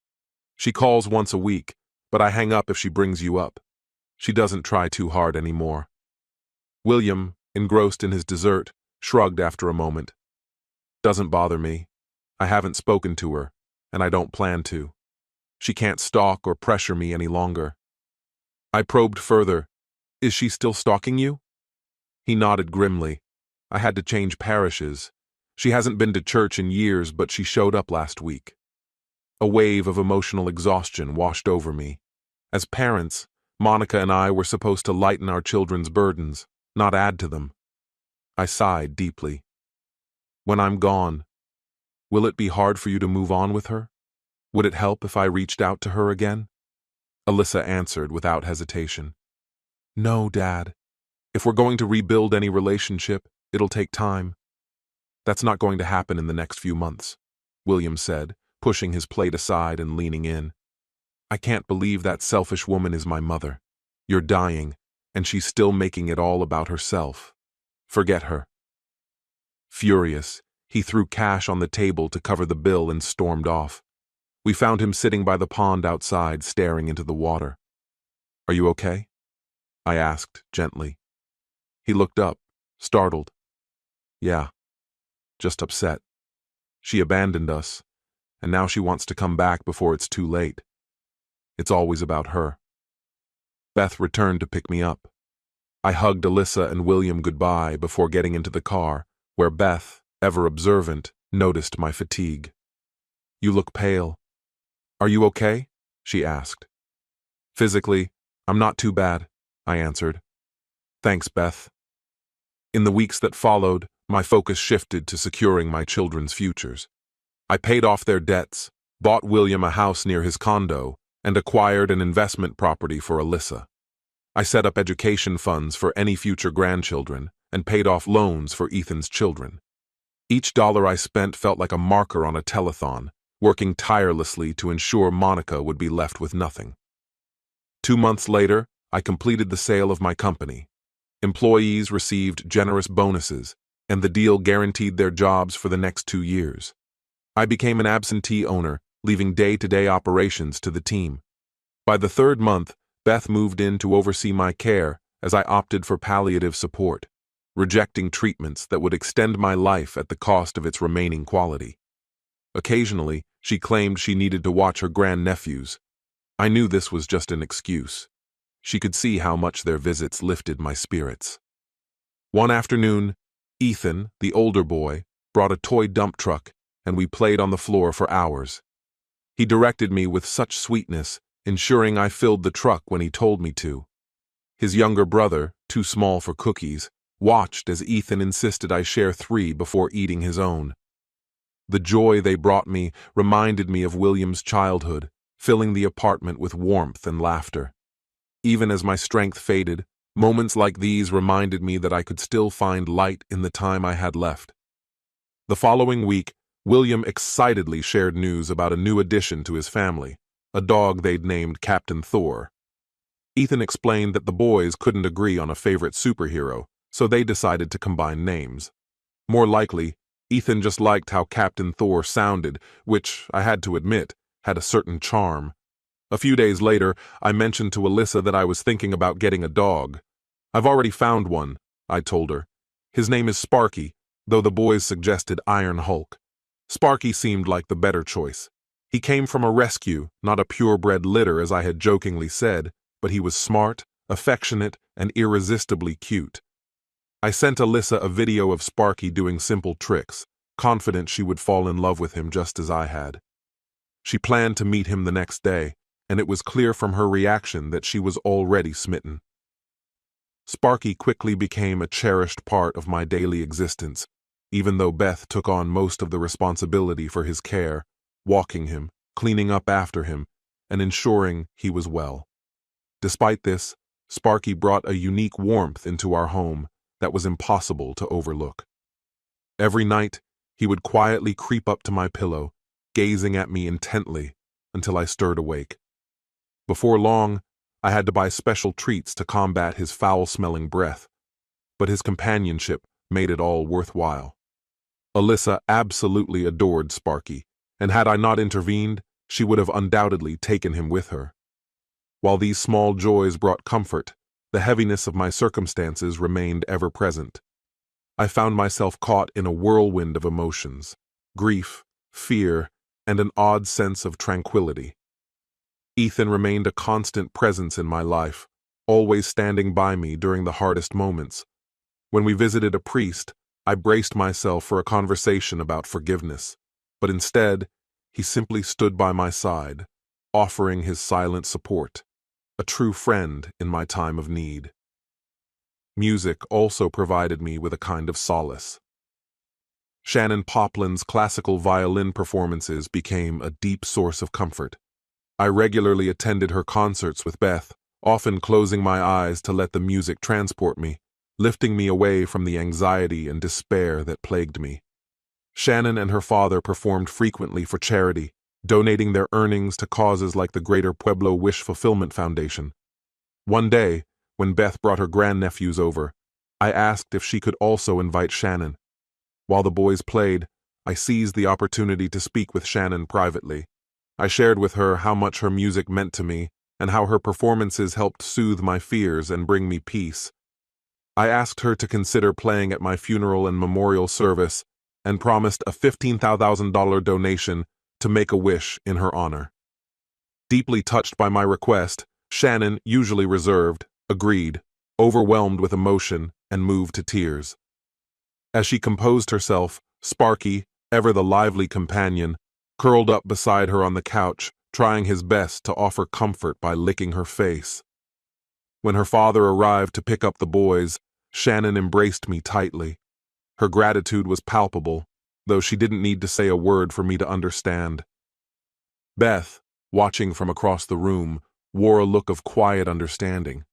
"She calls once a week, but I hang up if she brings you up. She doesn't try too hard anymore." William, engrossed in his dessert, shrugged after a moment. "Doesn't bother me. I haven't spoken to her, and I don't plan to. She can't stalk or pressure me any longer." I probed further. "Is she still stalking you?" He nodded grimly. "I had to change parishes. She hasn't been to church in years, but she showed up last week." A wave of emotional exhaustion washed over me. As parents, Monica and I were supposed to lighten our children's burdens, not add to them. I sighed deeply. When I'm gone, will it be hard for you to move on with her? Would it help if I reached out to her again? Alyssa answered without hesitation. No, Dad. If we're going to rebuild any relationship, it'll take time. That's not going to happen in the next few months, William said, pushing his plate aside and leaning in. I can't believe that selfish woman is my mother. You're dying, and she's still making it all about herself. Forget her. Furious, he threw cash on the table to cover the bill and stormed off. We found him sitting by the pond outside, staring into the water. Are you okay? I asked gently. He looked up, startled. Yeah, just upset. She abandoned us, and now she wants to come back before it's too late. It's always about her. Beth returned to pick me up. I hugged Alyssa and William goodbye before getting into the car, where Beth, ever observant, noticed my fatigue. You look pale. Are you okay? She asked. Physically, I'm not too bad, I answered. Thanks, Beth. In the weeks that followed, my focus shifted to securing my children's futures. I paid off their debts, bought William a house near his condo, and acquired an investment property for Alyssa. I set up education funds for any future grandchildren and paid off loans for Ethan's children. Each dollar I spent felt like a marker on a telethon, working tirelessly to ensure Monica would be left with nothing. 2 months later, I completed the sale of my company. Employees received generous bonuses, and the deal guaranteed their jobs for the next 2 years. I became an absentee owner, leaving day-to-day operations to the team. By the 3rd month, Beth moved in to oversee my care as I opted for palliative support, rejecting treatments that would extend my life at the cost of its remaining quality. Occasionally, she claimed she needed to watch her grandnephews. I knew this was just an excuse. She could see how much their visits lifted my spirits. One afternoon, Ethan, the older boy, brought a toy dump truck, and we played on the floor for hours. He directed me with such sweetness, ensuring I filled the truck when he told me to. His younger brother, too small for cookies, watched as Ethan insisted I share 3 before eating his own. The joy they brought me reminded me of William's childhood, filling the apartment with warmth and laughter. Even as my strength faded, moments like these reminded me that I could still find light in the time I had left. The following week, William excitedly shared news about a new addition to his family, a dog they'd named Captain Thor. Ethan explained that the boys couldn't agree on a favorite superhero, so they decided to combine names. More likely, Ethan just liked how Captain Thor sounded, which, I had to admit, had a certain charm. A few days later, I mentioned to Alyssa that I was thinking about getting a dog. I've already found one, I told her. His name is Sparky, though the boys suggested Iron Hulk. Sparky seemed like the better choice. He came from a rescue, not a purebred litter as I had jokingly said, but he was smart, affectionate, and irresistibly cute. I sent Alyssa a video of Sparky doing simple tricks, confident she would fall in love with him just as I had. She planned to meet him the next day, and it was clear from her reaction that she was already smitten. Sparky quickly became a cherished part of my daily existence, even though Beth took on most of the responsibility for his care, walking him, cleaning up after him, and ensuring he was well. Despite this, Sparky brought a unique warmth into our home that was impossible to overlook. Every night, he would quietly creep up to my pillow, gazing at me intently until I stirred awake. Before long, I had to buy special treats to combat his foul-smelling breath, but his companionship made it all worthwhile. Alyssa absolutely adored Sparky, and had I not intervened, she would have undoubtedly taken him with her. While these small joys brought comfort, the heaviness of my circumstances remained ever present. I found myself caught in a whirlwind of emotions, grief, fear, and an odd sense of tranquility. Ethan remained a constant presence in my life, always standing by me during the hardest moments. When we visited a priest, I braced myself for a conversation about forgiveness, but instead, he simply stood by my side, offering his silent support, a true friend in my time of need. music also provided me with a kind of solace. Shannon Poplin's classical violin performances became a deep source of comfort. I regularly attended her concerts with Beth, often closing my eyes to let the music transport me, lifting me away from the anxiety and despair that plagued me. Shannon and her father performed frequently for charity, donating their earnings to causes like the Greater Pueblo Wish Fulfillment Foundation. One day, when Beth brought her grandnephews over, I asked if she could also invite Shannon. While the boys played, I seized the opportunity to speak with Shannon privately. I shared with her how much her music meant to me and how her performances helped soothe my fears and bring me peace. I asked her to consider playing at my funeral and memorial service and promised a $15,000 donation to make a wish in her honor. Deeply touched by my request, Shannon, usually reserved, agreed, overwhelmed with emotion and moved to tears. As she composed herself, Sparky, ever the lively companion, curled up beside her on the couch, trying his best to offer comfort by licking her face. When her father arrived to pick up the boys, Shannon embraced me tightly. Her gratitude was palpable, though she didn't need to say a word for me to understand. Beth, watching from across the room, wore a look of quiet understanding.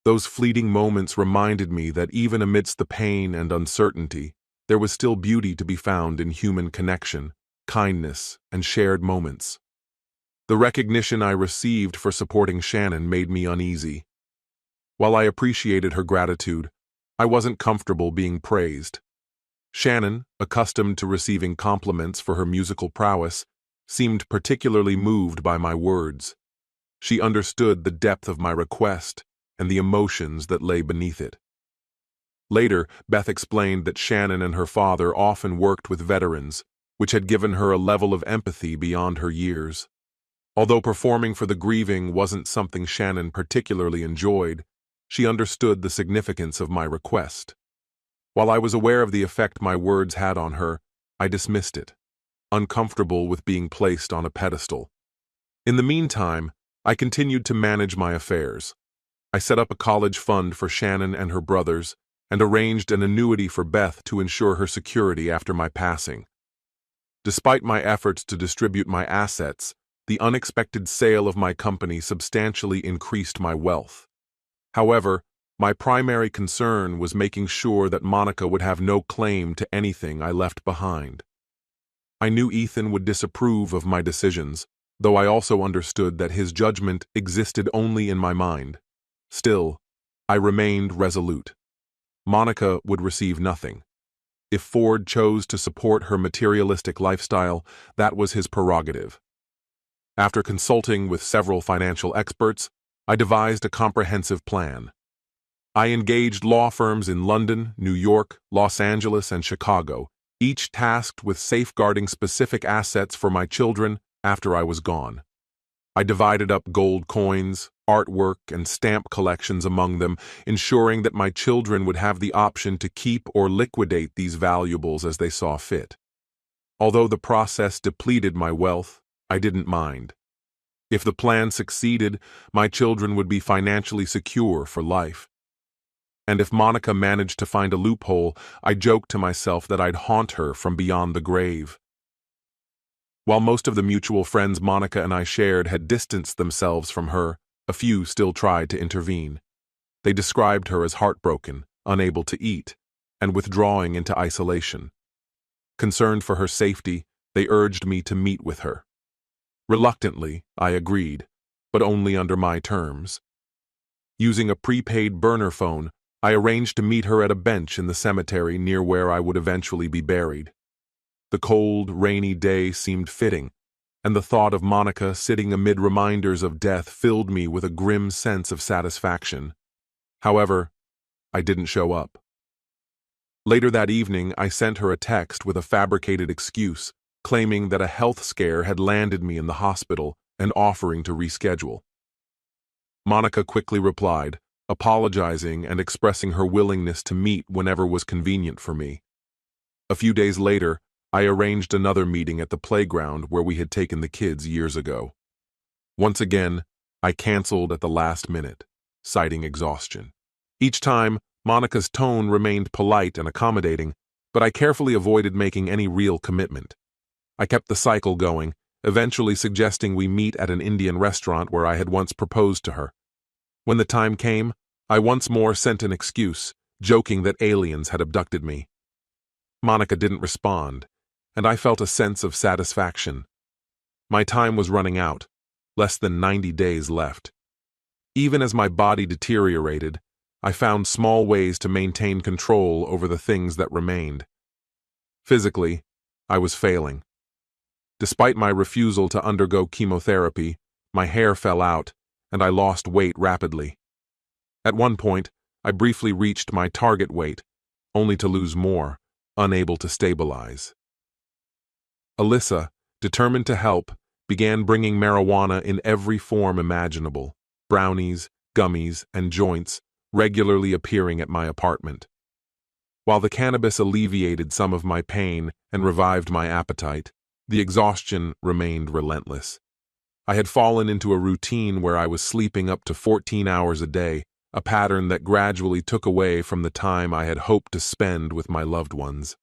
Those fleeting moments reminded me that even amidst the pain and uncertainty, there was still beauty to be found in human connection, kindness, and shared moments. The recognition I received for supporting Shannon made me uneasy. While I appreciated her gratitude, I wasn't comfortable being praised. Shannon, accustomed to receiving compliments for her musical prowess, seemed particularly moved by my words. She understood the depth of my request and the emotions that lay beneath it. Later, Beth explained that Shannon and her father often worked with veterans, which had given her a level of empathy beyond her years. Although performing for the grieving wasn't something Shannon particularly enjoyed, she understood the significance of my request. While I was aware of the effect my words had on her, I dismissed it, uncomfortable with being placed on a pedestal. In the meantime, I continued to manage my affairs. I set up a college fund for Shannon and her brothers and arranged an annuity for Beth to ensure her security after my passing. Despite my efforts to distribute my assets, the unexpected sale of my company substantially increased my wealth. However, my primary concern was making sure that Monica would have no claim to anything I left behind. I knew Ethan would disapprove of my decisions, though I also understood that his judgment existed only in my mind. Still, I remained resolute. Monica would receive nothing. If Ford chose to support her materialistic lifestyle, that was his prerogative. After consulting with several financial experts, I devised a comprehensive plan. I engaged law firms in London, New York, Los Angeles, and Chicago, each tasked with safeguarding specific assets for my children after I was gone. I divided up gold coins, artwork, and stamp collections among them, ensuring that my children would have the option to keep or liquidate these valuables as they saw fit. Although the process depleted my wealth, I didn't mind. If the plan succeeded, my children would be financially secure for life. And if Monica managed to find a loophole, I joked to myself that I'd haunt her from beyond the grave. While most of the mutual friends Monica and I shared had distanced themselves from her, a few still tried to intervene. They described her as heartbroken, unable to eat, and withdrawing into isolation. Concerned for her safety, they urged me to meet with her. Reluctantly, I agreed, but only under my terms. Using a prepaid burner phone, I arranged to meet her at a bench in the cemetery near where I would eventually be buried. The cold, rainy day seemed fitting, and the thought of Monica sitting amid reminders of death filled me with a grim sense of satisfaction. However, I didn't show up. Later that evening, I sent her a text with a fabricated excuse, claiming that a health scare had landed me in the hospital and offering to reschedule. Monica quickly replied, apologizing and expressing her willingness to meet whenever was convenient for me. A few days later, I arranged another meeting at the playground where we had taken the kids years ago. Once again, I canceled at the last minute, citing exhaustion. Each time, Monica's tone remained polite and accommodating, but I carefully avoided making any real commitment. I kept the cycle going, eventually suggesting we meet at an Indian restaurant where I had once proposed to her. When the time came, I once more sent an excuse, joking that aliens had abducted me. Monica didn't respond, and I felt a sense of satisfaction. My time was running out, less than 90 days left. Even as my body deteriorated, I found small ways to maintain control over the things that remained. Physically, I was failing. Despite my refusal to undergo chemotherapy, my hair fell out, and I lost weight rapidly. At one point, I briefly reached my target weight, only to lose more, unable to stabilize. Alyssa, determined to help, began bringing marijuana in every form imaginable, brownies, gummies, and joints, regularly appearing at my apartment. While the cannabis alleviated some of my pain and revived my appetite, the exhaustion remained relentless. I had fallen into a routine where I was sleeping up to 14 hours a day, a pattern that gradually took away from the time I had hoped to spend with my loved ones.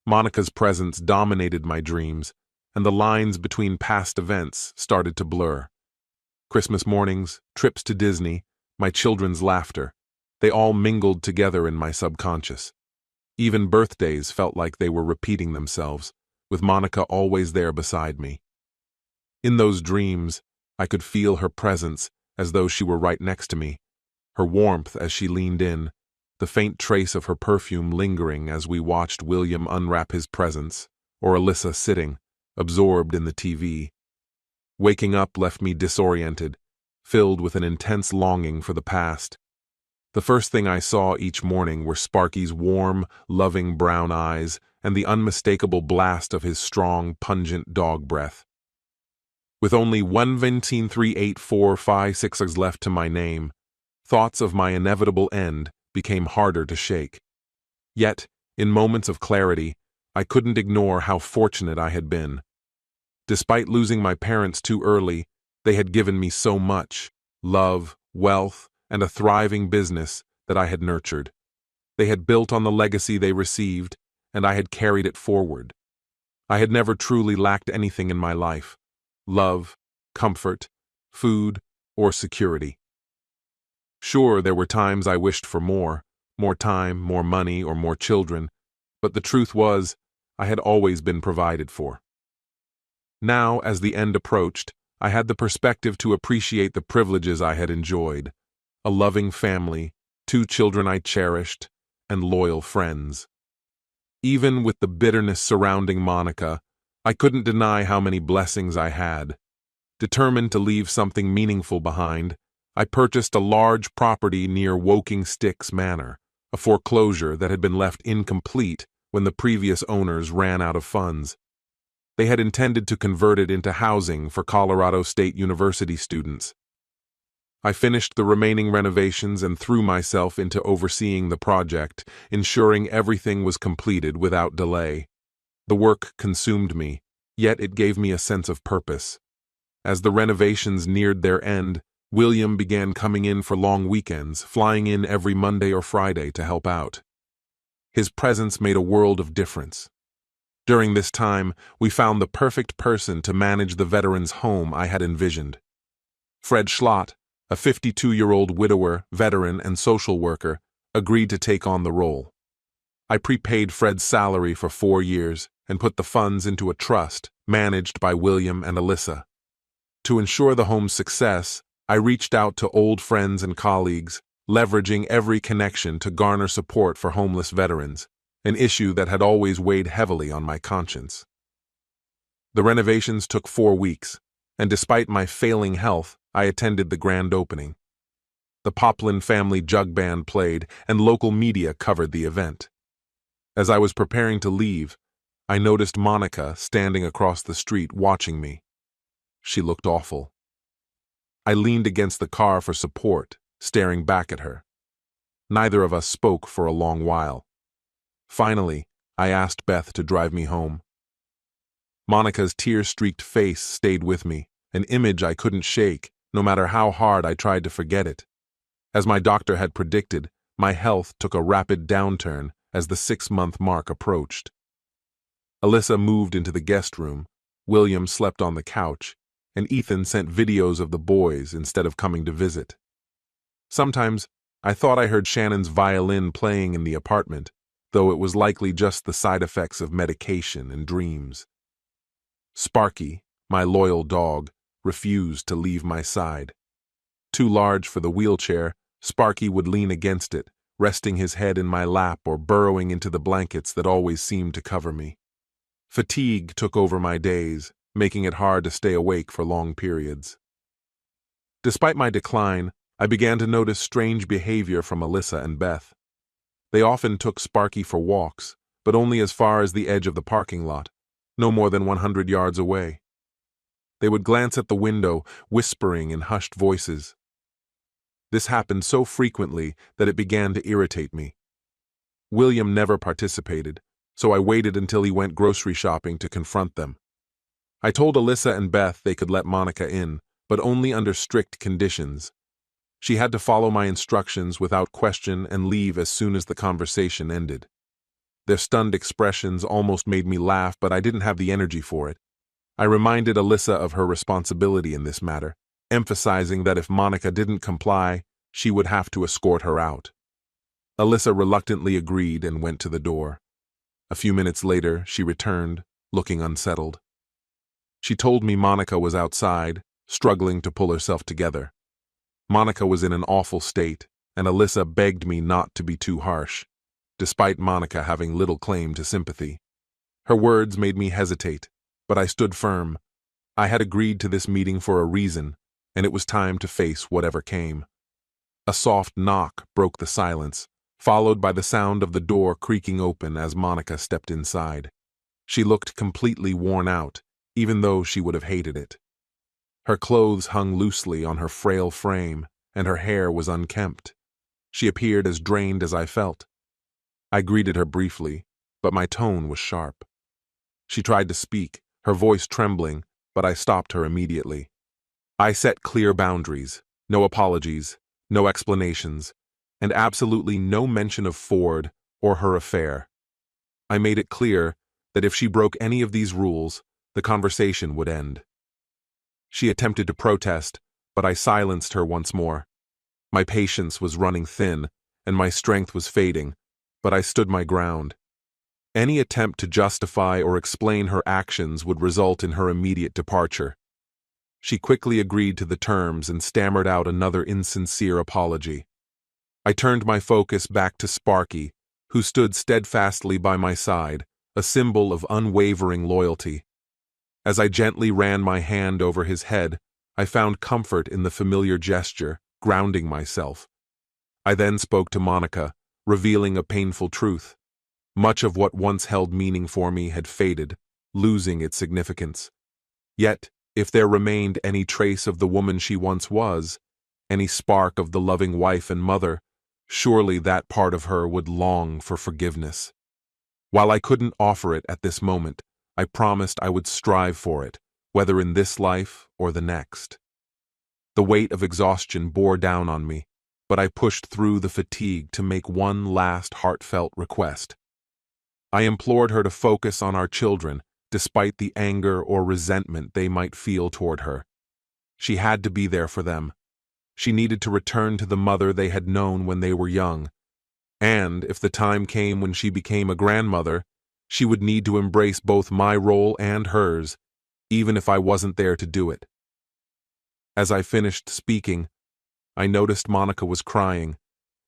Monica's presence dominated my dreams, and the lines between past events started to blur. Christmas mornings, trips to Disney, my children's laughter, they all mingled together in my subconscious. Even birthdays felt like they were repeating themselves, with Monica always there beside me. In those dreams, I could feel her presence as though she were right next to me, her warmth as she leaned in, the faint trace of her perfume lingering as we watched William unwrap his presents, or Alyssa sitting, absorbed in the TV. Waking up left me disoriented, filled with an intense longing for the past. The first thing I saw each morning were Sparky's warm, loving brown eyes and the unmistakable blast of his strong, pungent dog breath. With only 1,1,3,8,4,5,6 left to my name, thoughts of my inevitable end became harder to shake. Yet, in moments of clarity, I couldn't ignore how fortunate I had been. Despite losing my parents too early, they had given me so much: love, wealth, and a thriving business that I had nurtured. They had built on the legacy they received, and I had carried it forward. I had never truly lacked anything in my life: love, comfort, food, or security. Sure, there were times I wished for more time, more money, or more children, but the truth was, I had always been provided for. Now, as the end approached, I had the perspective to appreciate the privileges I had enjoyed: a loving family, 2 children I cherished, and loyal friends. Even with the bitterness surrounding Monica, I couldn't deny how many blessings I had. Determined to leave something meaningful behind, I purchased a large property near Woking Sticks Manor, a foreclosure that had been left incomplete when the previous owners ran out of funds. They had intended to convert it into housing for Colorado State University students. I finished the remaining renovations and threw myself into overseeing the project, ensuring everything was completed without delay. The work consumed me, yet it gave me a sense of purpose. As the renovations neared their end, William began coming in for long weekends, flying in every Monday or Friday to help out. His presence made a world of difference. During this time, we found the perfect person to manage the veterans' home I had envisioned. Fred Schlott, a 52-year-old widower, veteran, and social worker, agreed to take on the role. I prepaid Fred's salary for 4 years and put the funds into a trust managed by William and Alyssa. To ensure the home's success, I reached out to old friends and colleagues, leveraging every connection to garner support for homeless veterans, an issue that had always weighed heavily on my conscience. The renovations took 4 weeks, and despite my failing health, I attended the grand opening. The Poplin family jug band played, and local media covered the event. As I was preparing to leave, I noticed Monica standing across the street watching me. She looked awful. I leaned against the car for support, staring back at her. Neither of us spoke for a long while. Finally, I asked Beth to drive me home. Monica's tear-streaked face stayed with me, an image I couldn't shake, no matter how hard I tried to forget it. As my doctor had predicted, My health took a rapid downturn as the 6-month mark approached. Alyssa moved into the guest room, William slept on the couch, and Ethan sent videos of the boys instead of coming to visit. Sometimes, I thought I heard Shannon's violin playing in the apartment, though it was likely just the side effects of medication and dreams. Sparky, my loyal dog, refused to leave my side. Too large for the wheelchair, Sparky would lean against it, resting his head in my lap or burrowing into the blankets that always seemed to cover me. Fatigue took over my days, making it hard to stay awake for long periods. Despite my decline, I began to notice strange behavior from Alyssa and Beth. They often took Sparky for walks, but only as far as the edge of the parking lot, no more than 100 yards away. They would glance at the window, whispering in hushed voices. This happened so frequently that it began to irritate me. William never participated, so I waited until he went grocery shopping to confront them. I told Alyssa and Beth they could let Monica in, but only under strict conditions. She had to follow my instructions without question and leave as soon as the conversation ended. Their stunned expressions almost made me laugh, but I didn't have the energy for it. I reminded Alyssa of her responsibility in this matter, emphasizing that if Monica didn't comply, she would have to escort her out. Alyssa reluctantly agreed and went to the door. A few minutes later, she returned, looking unsettled. She told me Monica was outside, struggling to pull herself together. Monica was in an awful state, and Alyssa begged me not to be too harsh, despite Monica having little claim to sympathy. Her words made me hesitate, but I stood firm. I had agreed to this meeting for a reason, and it was time to face whatever came. A soft knock broke the silence, followed by the sound of the door creaking open as Monica stepped inside. She looked completely worn out, even though she would have hated it. Her clothes hung loosely on her frail frame, and her hair was unkempt. She appeared as drained as I felt. I greeted her briefly, but my tone was sharp. She tried to speak, her voice trembling, but I stopped her immediately. I set clear boundaries, no apologies, no explanations, and absolutely no mention of Ford or her affair. I made it clear that if she broke any of these rules, the conversation would end. She attempted to protest, but I silenced her once more. My patience was running thin, and my strength was fading, but I stood my ground. Any attempt to justify or explain her actions would result in her immediate departure. She quickly agreed to the terms and stammered out another insincere apology. I turned my focus back to Sparky, who stood steadfastly by my side, a symbol of unwavering loyalty. As I gently ran my hand over his head, I found comfort in the familiar gesture, grounding myself. I then spoke to Monica, revealing a painful truth. Much of what once held meaning for me had faded, losing its significance. Yet, if there remained any trace of the woman she once was, any spark of the loving wife and mother, surely that part of her would long for forgiveness. While I couldn't offer it at this moment, I promised I would strive for it, whether in this life or the next. The weight of exhaustion bore down on me, but I pushed through the fatigue to make one last heartfelt request. I implored her to focus on our children, despite the anger or resentment they might feel toward her. She had to be there for them. She needed to return to the mother they had known when they were young. And if the time came when she became a grandmother, she would need to embrace both my role and hers, even if I wasn't there to do it. As I finished speaking, I noticed Monica was crying,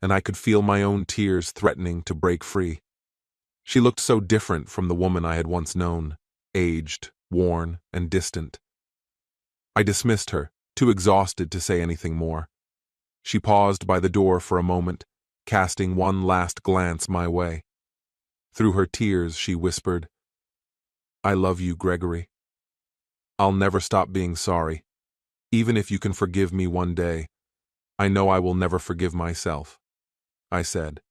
and I could feel my own tears threatening to break free. She looked so different from the woman I had once known, aged, worn, and distant. I dismissed her, too exhausted to say anything more. She paused by the door for a moment, casting one last glance my way. Through her tears, she whispered, "I love you, Gregory. I'll never stop being sorry. Even if you can forgive me one day, I know I will never forgive myself," I said.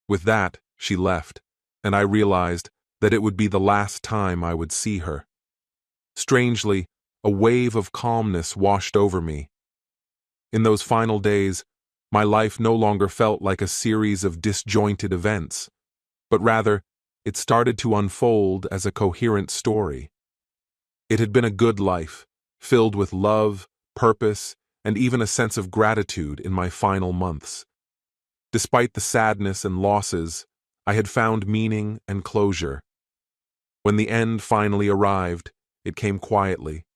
With that, she left, and I realized that it would be the last time I would see her. Strangely, a wave of calmness washed over me. In those final days, My life no longer felt like a series of disjointed events, but rather, it started to unfold as a coherent story. It had been a good life, filled with love, purpose, and even a sense of gratitude in my final months. Despite the sadness and losses, I had found meaning and closure. When the end finally arrived, it came quietly.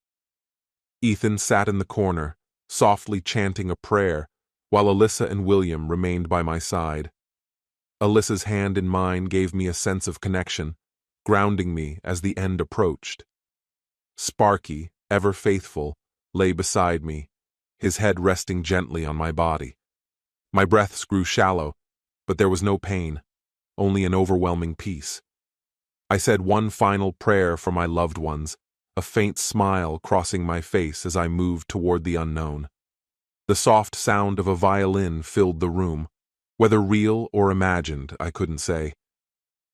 Ethan sat in the corner, softly chanting a prayer, while Alyssa and William remained by my side. Alyssa's hand in mine gave me a sense of connection, grounding me as the end approached. Sparky, ever faithful, lay beside me, his head resting gently on my body. My breaths grew shallow, but there was no pain, only an overwhelming peace. I said one final prayer for my loved ones, a faint smile crossing my face as I moved toward the unknown. The soft sound of a violin filled the room, whether real or imagined, I couldn't say.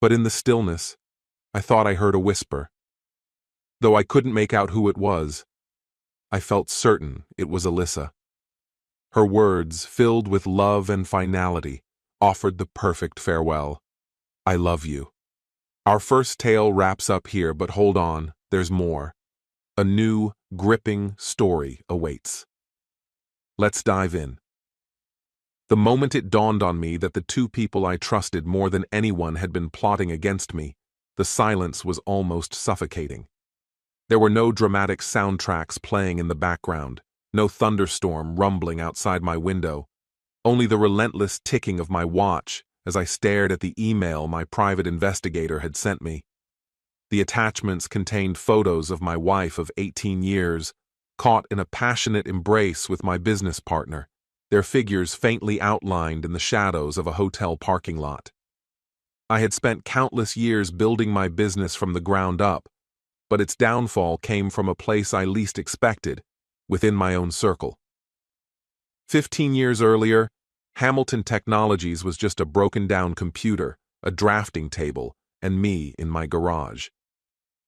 But in the stillness, I thought I heard a whisper. Though I couldn't make out who it was, I felt certain it was Alyssa. Her words, filled with love and finality, offered the perfect farewell. I love you. Our first tale wraps up here, but hold on, there's more. A new, gripping story awaits. Let's dive in. The moment it dawned on me that the two people I trusted more than anyone had been plotting against me, the silence was almost suffocating. There were no dramatic soundtracks playing in the background, no thunderstorm rumbling outside my window, only the relentless ticking of my watch as I stared at the email my private investigator had sent me. The attachments contained photos of my wife of 18 years, caught in a passionate embrace with my business partner, their figures faintly outlined in the shadows of a hotel parking lot. I had spent countless years building my business from the ground up, but its downfall came from a place I least expected, within my own circle. 15 years earlier, Hamilton Technologies was just a broken-down computer, a drafting table, and me in my garage.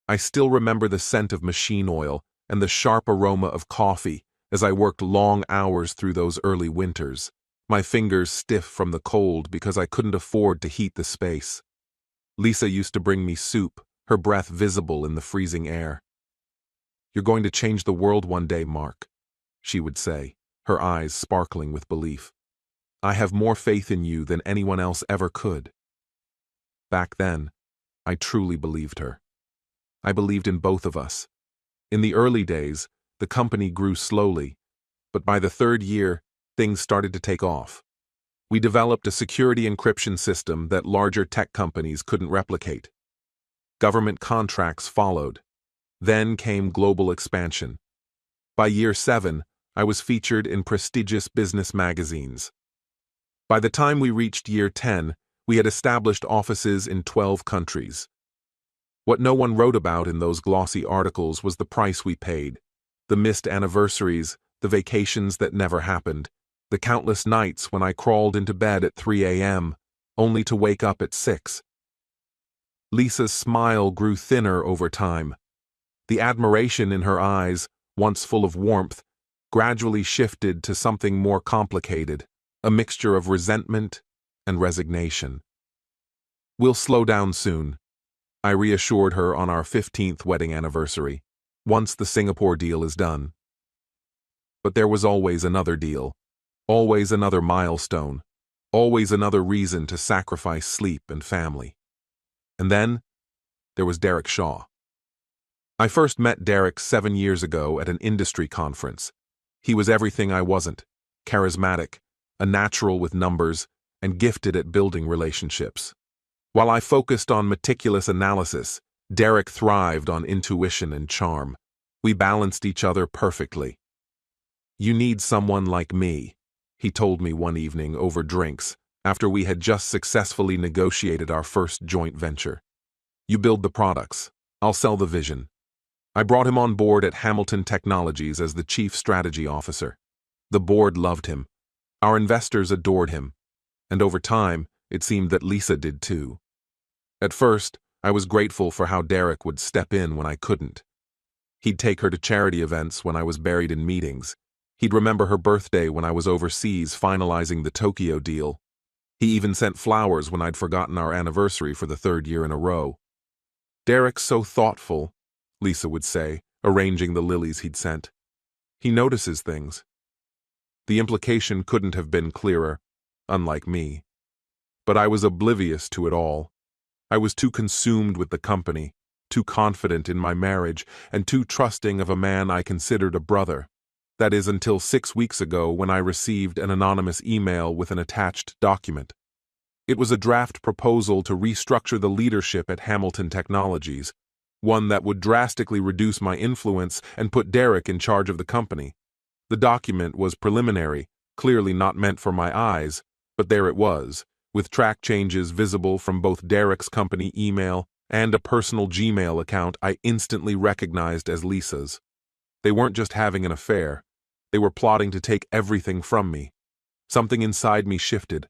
I still remember the scent of machine oil and the sharp aroma of coffee as I worked long hours through those early winters, my fingers stiff from the cold because I couldn't afford to heat the space. Lisa used to bring me soup, her breath visible in the freezing air. "You're going to change the world one day, Mark," she would say, her eyes sparkling with belief. "I have more faith in you than anyone else ever could." Back then, I truly believed her. I believed in both of us. In the early days, the company grew slowly, but by the third year, things started to take off. We developed a security encryption system that larger tech companies couldn't replicate. Government contracts followed. Then came global expansion. By year 7, I was featured in prestigious business magazines. By the time we reached year 10, we had established offices in 12 countries. What no one wrote about in those glossy articles was the price we paid, the missed anniversaries, the vacations that never happened, the countless nights when I crawled into bed at 3 a.m., only to wake up at 6. Lisa's smile grew thinner over time. The admiration in her eyes, once full of warmth, gradually shifted to something more complicated, a mixture of resentment and resignation. "We'll slow down soon," I reassured her on our 15th wedding anniversary, "once the Singapore deal is done." But there was always another deal, always another milestone, always another reason to sacrifice sleep and family. And then, there was Derek Shaw. I first met Derek 7 years ago at an industry conference. He was everything I wasn't: charismatic, a natural with numbers, and gifted at building relationships. While I focused on meticulous analysis, Derek thrived on intuition and charm. We balanced each other perfectly. "You need someone like me," he told me one evening over drinks, after we had just successfully negotiated our first joint venture. "You build the products, I'll sell the vision." I brought him on board at Hamilton Technologies as the Chief Strategy Officer. The board loved him. Our investors adored him. And over time, it seemed that Lisa did too. At first, I was grateful for how Derek would step in when I couldn't. He'd take her to charity events when I was buried in meetings. He'd remember her birthday when I was overseas finalizing the Tokyo deal. He even sent flowers when I'd forgotten our anniversary for the third year in a row. "Derek's so thoughtful," Lisa would say, arranging the lilies he'd sent. "He notices things." The implication couldn't have been clearer, unlike me. But I was oblivious to it all. I was too consumed with the company, too confident in my marriage, and too trusting of a man I considered a brother. That is, until 6 weeks ago when I received an anonymous email with an attached document. It was a draft proposal to restructure the leadership at Hamilton Technologies, one that would drastically reduce my influence and put Derek in charge of the company. The document was preliminary, clearly not meant for my eyes, but there it was, with track changes visible from both Derek's company email and a personal Gmail account I instantly recognized as Lisa's. They weren't just having an affair. They were plotting to take everything from me. Something inside me shifted,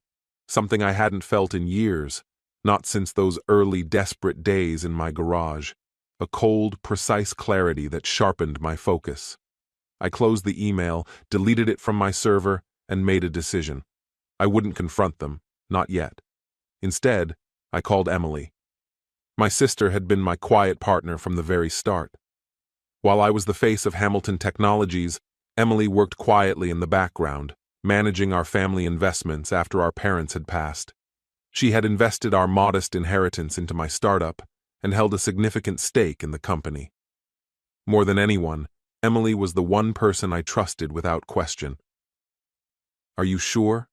something I hadn't felt in years, not since those early desperate days in my garage. A cold, precise clarity that sharpened my focus. I closed the email, deleted it from my server, and made a decision. I wouldn't confront them, not yet. Instead, I called Emily. My sister had been my quiet partner from the very start. While I was the face of Hamilton Technologies, Emily worked quietly in the background, managing our family investments after our parents had passed. She had invested our modest inheritance into my startup and held a significant stake in the company. More than anyone, Emily was the one person I trusted without question. "Are you sure?"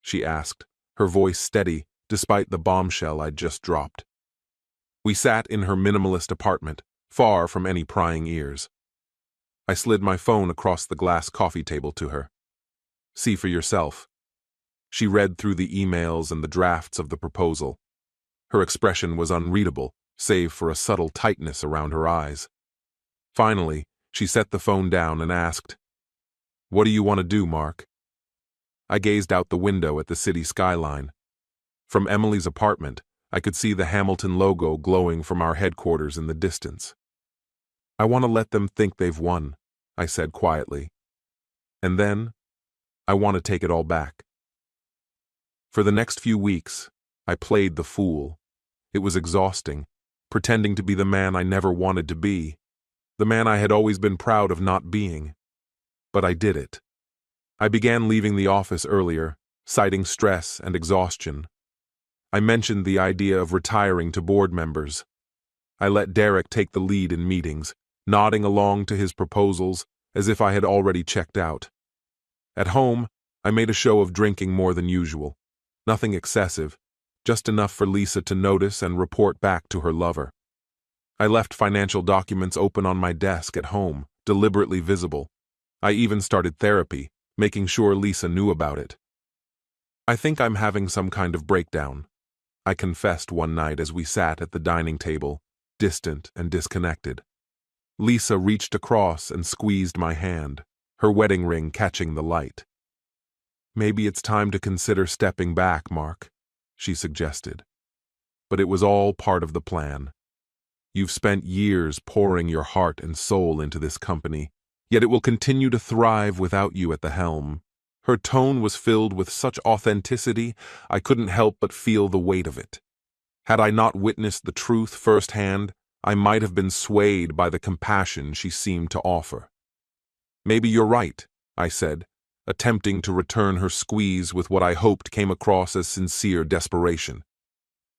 she asked, her voice steady despite the bombshell I'd just dropped. We sat in her minimalist apartment, far from any prying ears. I slid my phone across the glass coffee table to her. "See for yourself." She read through the emails and the drafts of the proposal. Her expression was unreadable, save for a subtle tightness around her eyes. Finally, she set the phone down and asked, "What do you want to do, Mark?" I gazed out the window at the city skyline. From Emily's apartment, I could see the Hamilton logo glowing from our headquarters in the distance. "I want to let them think they've won," I said quietly. "And then, I want to take it all back." For the next few weeks, I played the fool. It was exhausting, pretending to be the man I never wanted to be, the man I had always been proud of not being. But I did it. I began leaving the office earlier, citing stress and exhaustion. I mentioned the idea of retiring to board members. I let Derek take the lead in meetings, nodding along to his proposals as if I had already checked out. At home, I made a show of drinking more than usual. Nothing excessive, just enough for Lisa to notice and report back to her lover. I left financial documents open on my desk at home, deliberately visible. I even started therapy, making sure Lisa knew about it. "I think I'm having some kind of breakdown," I confessed one night as we sat at the dining table, distant and disconnected. Lisa reached across and squeezed my hand, her wedding ring catching the light. "Maybe it's time to consider stepping back, Mark," she suggested. "But it was all part of the plan. You've spent years pouring your heart and soul into this company, yet it will continue to thrive without you at the helm." Her tone was filled with such authenticity, I couldn't help but feel the weight of it. Had I not witnessed the truth firsthand, I might have been swayed by the compassion she seemed to offer. "Maybe you're right," I said, attempting to return her squeeze with what I hoped came across as sincere desperation.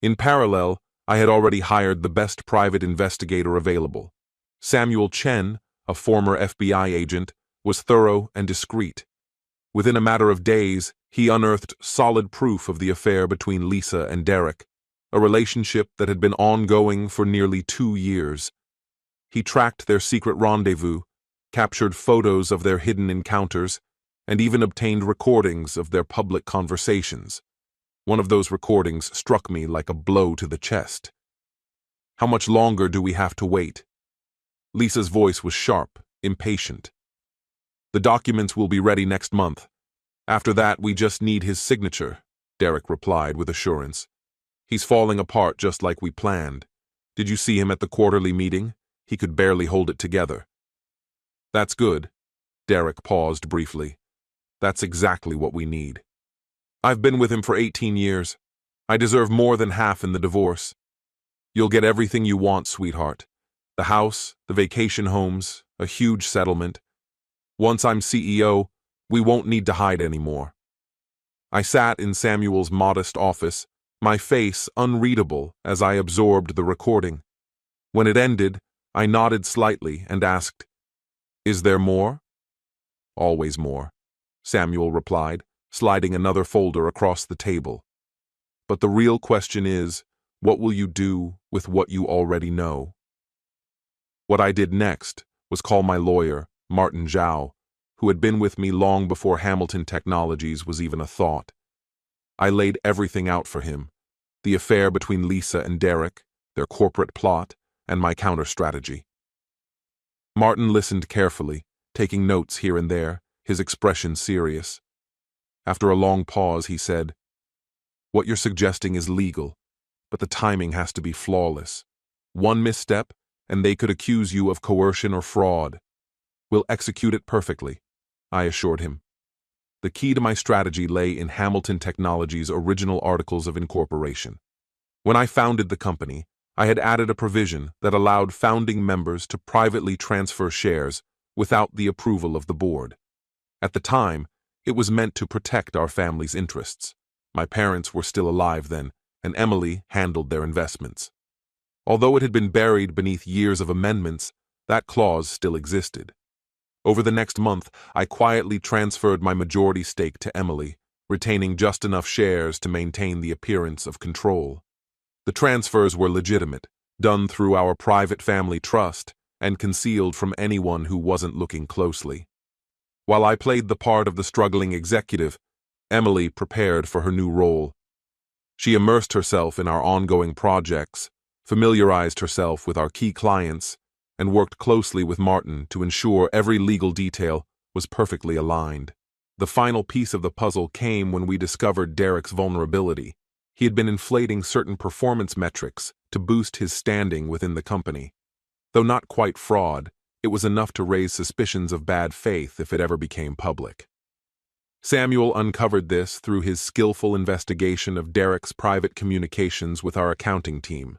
In parallel, I had already hired the best private investigator available. Samuel Chen, a former FBI agent, was thorough and discreet. Within a matter of days, he unearthed solid proof of the affair between Lisa and Derek, a relationship that had been ongoing for nearly 2 years. He tracked their secret rendezvous, captured photos of their hidden encounters, and even obtained recordings of their public conversations. One of those recordings struck me like a blow to the chest. "How much longer do we have to wait?" Lisa's voice was sharp, impatient. "The documents will be ready next month. After that, we just need his signature," Derek replied with assurance. "He's falling apart just like we planned. Did you see him at the quarterly meeting? He could barely hold it together." "That's good. Derek paused briefly. That's exactly what we need. I've been with him for 18 years. I deserve more than half in the divorce. You'll get everything you want, sweetheart. The house, the vacation homes, a huge settlement. Once I'm CEO, we won't need to hide anymore. I sat in Samuel's modest office, my face unreadable as I absorbed the recording. When it ended, I nodded slightly and asked, "Is there more?" "Always more," Samuel replied, sliding another folder across the table. "But the real question is, what will you do with what you already know?" What I did next was call my lawyer, Martin Zhao, who had been with me long before Hamilton Technologies was even a thought. I laid everything out for him, the affair between Lisa and Derek, their corporate plot, and my counter-strategy. Martin listened carefully, taking notes here and there, his expression serious. After a long pause, he said, "What you're suggesting is legal, but the timing has to be flawless. One misstep, and they could accuse you of coercion or fraud. We'll execute it perfectly," I assured him. The key to my strategy lay in Hamilton Technologies' original articles of incorporation. When I founded the company, I had added a provision that allowed founding members to privately transfer shares without the approval of the board. At the time, it was meant to protect our family's interests. My parents were still alive then, and Emily handled their investments. Although it had been buried beneath years of amendments, that clause still existed. Over the next month, I quietly transferred my majority stake to Emily, retaining just enough shares to maintain the appearance of control. The transfers were legitimate, done through our private family trust, and concealed from anyone who wasn't looking closely. While I played the part of the struggling executive, Emily prepared for her new role. She immersed herself in our ongoing projects, familiarized herself with our key clients, and worked closely with Martin to ensure every legal detail was perfectly aligned. The final piece of the puzzle came when we discovered Derek's vulnerability. He had been inflating certain performance metrics to boost his standing within the company. Though not quite fraud, it was enough to raise suspicions of bad faith if it ever became public. Samuel uncovered this through his skillful investigation of Derek's private communications with our accounting team.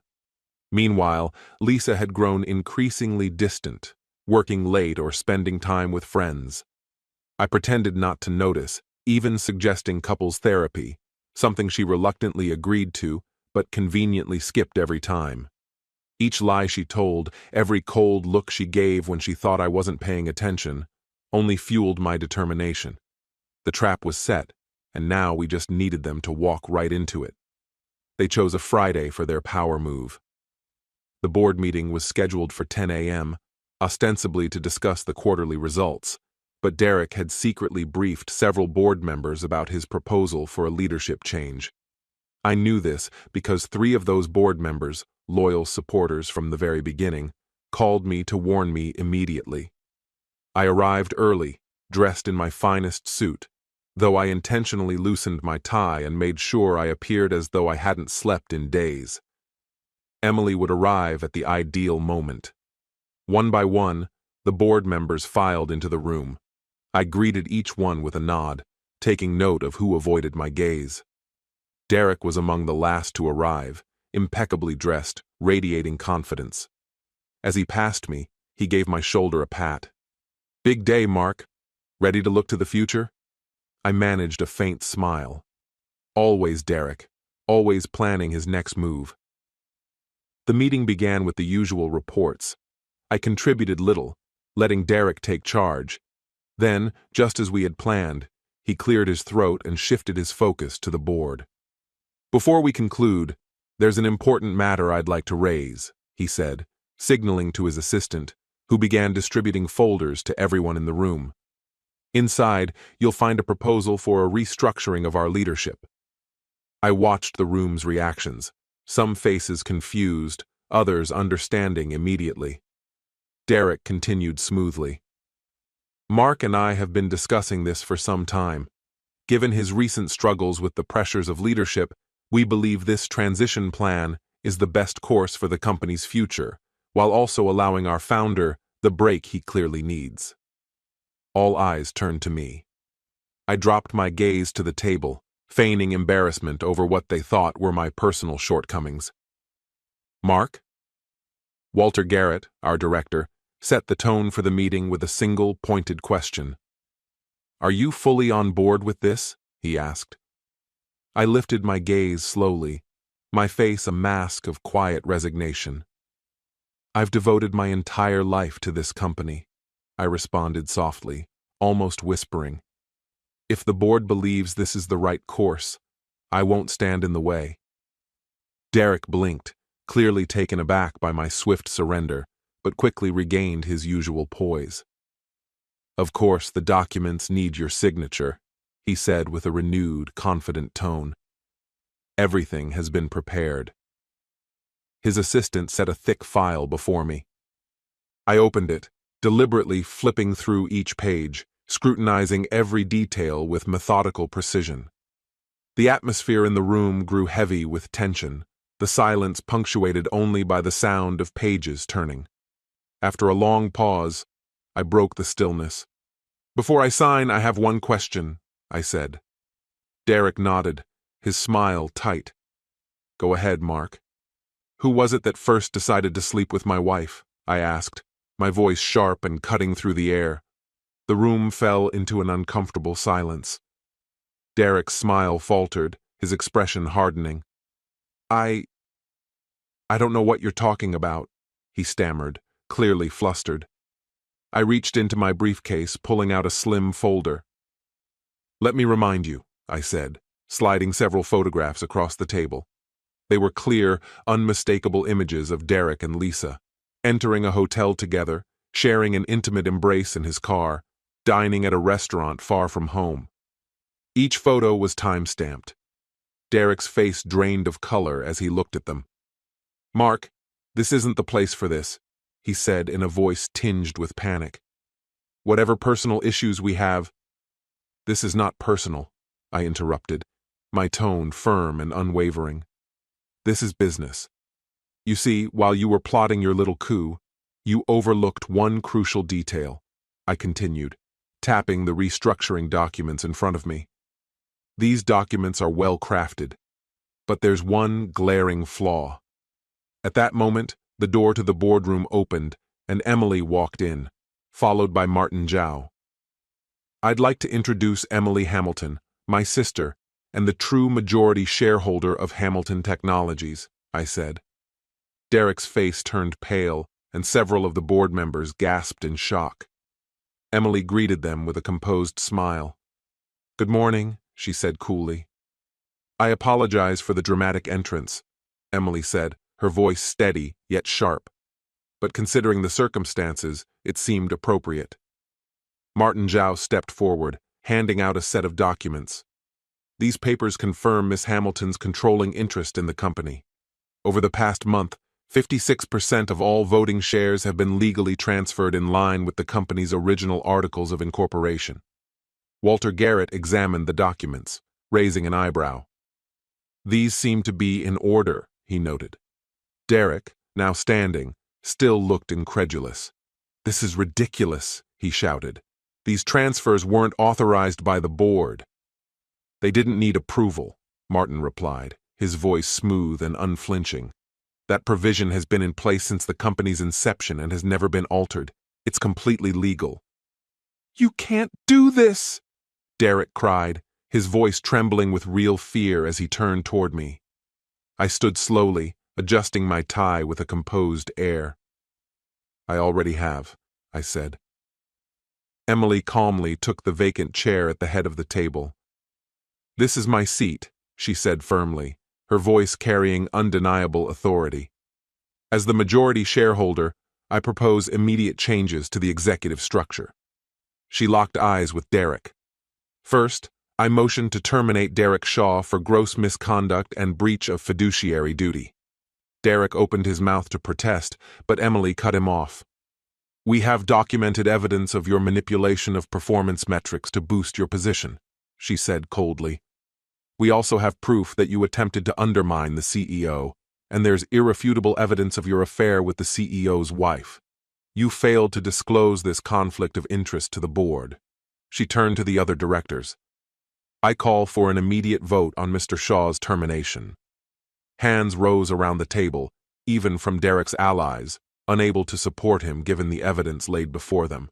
Meanwhile, Lisa had grown increasingly distant, working late or spending time with friends. I pretended not to notice, even suggesting couples therapy, something she reluctantly agreed to, but conveniently skipped every time. Each lie she told, every cold look she gave when she thought I wasn't paying attention, only fueled my determination. The trap was set, and now we just needed them to walk right into it. They chose a Friday for their power move. The board meeting was scheduled for 10 a.m., ostensibly to discuss the quarterly results, but Derek had secretly briefed several board members about his proposal for a leadership change. I knew this because 3 of those board members, loyal supporters from the very beginning, called me to warn me immediately. I arrived early, dressed in my finest suit, though I intentionally loosened my tie and made sure I appeared as though I hadn't slept in days. Emily would arrive at the ideal moment. One by one, the board members filed into the room. I greeted each one with a nod, taking note of who avoided my gaze. Derek was among the last to arrive, impeccably dressed, radiating confidence. As he passed me, he gave my shoulder a pat. "Big day, Mark. Ready to look to the future?" I managed a faint smile. Always Derek, always planning his next move. The meeting began with the usual reports. I contributed little, letting Derek take charge. Then, just as we had planned, he cleared his throat and shifted his focus to the board. "Before we conclude, there's an important matter I'd like to raise," he said, signaling to his assistant, who began distributing folders to everyone in the room. "Inside, you'll find a proposal for a restructuring of our leadership." I watched the room's reactions, some faces confused, others understanding immediately. Derek continued smoothly. "Mark and I have been discussing this for some time. Given his recent struggles with the pressures of leadership, we believe this transition plan is the best course for the company's future, while also allowing our founder the break he clearly needs." All eyes turned to me. I dropped my gaze to the table, feigning embarrassment over what they thought were my personal shortcomings. Mark? Walter Garrett, our director, set the tone for the meeting with a single, pointed question. Are you fully on board with this? He asked. I lifted my gaze slowly, my face a mask of quiet resignation. I've devoted my entire life to this company, I responded softly, almost whispering. If the board believes this is the right course, I won't stand in the way. Derek blinked, clearly taken aback by my swift surrender, but quickly regained his usual poise. Of course, the documents need your signature, he said with a renewed, confident tone. Everything has been prepared. His assistant set a thick file before me. I opened it, deliberately flipping through each page, scrutinizing every detail with methodical precision. The atmosphere in the room grew heavy with tension, the silence punctuated only by the sound of pages turning. After a long pause, I broke the stillness. Before I sign, I have one question, I said. Derek nodded, his smile tight. Go ahead, Mark. Who was it that first decided to sleep with my wife? I asked, my voice sharp and cutting through the air. The room fell into an uncomfortable silence. Derek's smile faltered, his expression hardening. I don't know what you're talking about, he stammered, clearly flustered. I reached into my briefcase, pulling out a slim folder. Let me remind you, I said, sliding several photographs across the table. They were clear, unmistakable images of Derek and Lisa, entering a hotel together, sharing an intimate embrace in his car, dining at a restaurant far from home. Each photo was time-stamped. Derek's face drained of color as he looked at them. Mark, this isn't the place for this, he said in a voice tinged with panic. Whatever personal issues we have— This is not personal, I interrupted, my tone firm and unwavering. This is business. You see, while you were plotting your little coup, you overlooked one crucial detail, I continued, tapping the restructuring documents in front of me. These documents are well crafted, but there's one glaring flaw. At that moment, the door to the boardroom opened and Emily walked in, followed by Martin Zhao. I'd like to introduce Emily Hamilton, my sister, and the true majority shareholder of Hamilton Technologies, I said. Derek's face turned pale, and several of the board members gasped in shock. Emily greeted them with a composed smile. Good morning, she said coolly. I apologize for the dramatic entrance, Emily said, her voice steady yet sharp. But considering the circumstances, it seemed appropriate. Martin Zhao stepped forward, handing out a set of documents. These papers confirm Miss Hamilton's controlling interest in the company. Over the past month, 56% of all voting shares have been legally transferred in line with the company's original articles of incorporation. Walter Garrett examined the documents, raising an eyebrow. These seem to be in order, he noted. Derek, now standing, still looked incredulous. This is ridiculous, he shouted. These transfers weren't authorized by the board. They didn't need approval, Martin replied, his voice smooth and unflinching. That provision has been in place since the company's inception and has never been altered. It's completely legal. You can't do this, Derek cried, his voice trembling with real fear as he turned toward me. I stood slowly, adjusting my tie with a composed air. I already have, I said. Emily calmly took the vacant chair at the head of the table. This is my seat, she said firmly, her voice carrying undeniable authority. As the majority shareholder, I propose immediate changes to the executive structure. She locked eyes with Derek. First, I motioned to terminate Derek Shaw for gross misconduct and breach of fiduciary duty. Derek opened his mouth to protest, but Emily cut him off. We have documented evidence of your manipulation of performance metrics to boost your position, she said coldly. We also have proof that you attempted to undermine the CEO, and there's irrefutable evidence of your affair with the CEO's wife. You failed to disclose this conflict of interest to the board. She turned to the other directors. I call for an immediate vote on Mr. Shaw's termination. Hands rose around the table, even from Derek's allies, unable to support him given the evidence laid before them.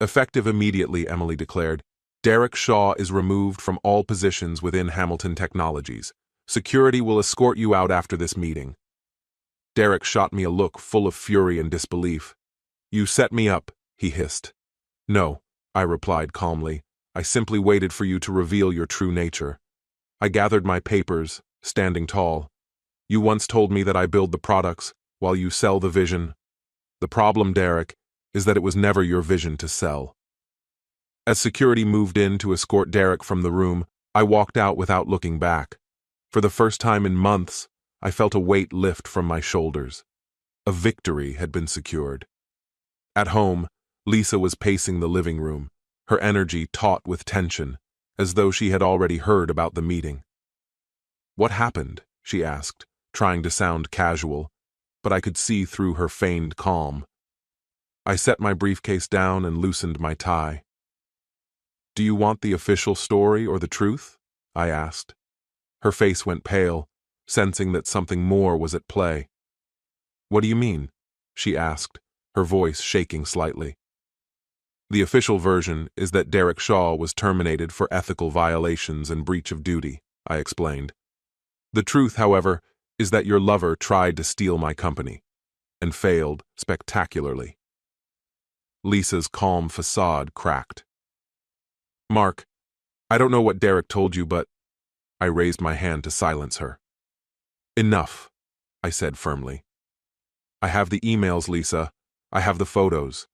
Effective immediately, Emily declared, Derek Shaw is removed from all positions within Hamilton Technologies. Security will escort you out after this meeting. Derek shot me a look full of fury and disbelief. You set me up, he hissed. No, I replied calmly. I simply waited for you to reveal your true nature. I gathered my papers, standing tall. You once told me that I build the products, while you sell the vision. The problem, Derek, is that it was never your vision to sell. As security moved in to escort Derek from the room, I walked out without looking back. For the first time in months, I felt a weight lift from my shoulders. A victory had been secured. At home, Lisa was pacing the living room, her energy taut with tension, as though she had already heard about the meeting. What happened? She asked, trying to sound casual, but I could see through her feigned calm. I set my briefcase down and loosened my tie. Do you want the official story or the truth? I asked. Her face went pale, sensing that something more was at play. What do you mean? She asked, her voice shaking slightly. The official version is that Derek Shaw was terminated for ethical violations and breach of duty, I explained. The truth, however, is that your lover tried to steal my company, and failed spectacularly. Lisa's calm facade cracked. Mark, I don't know what Derek told you, but I raised my hand to silence her. Enough, I said firmly. I have the emails, Lisa. I have the photos.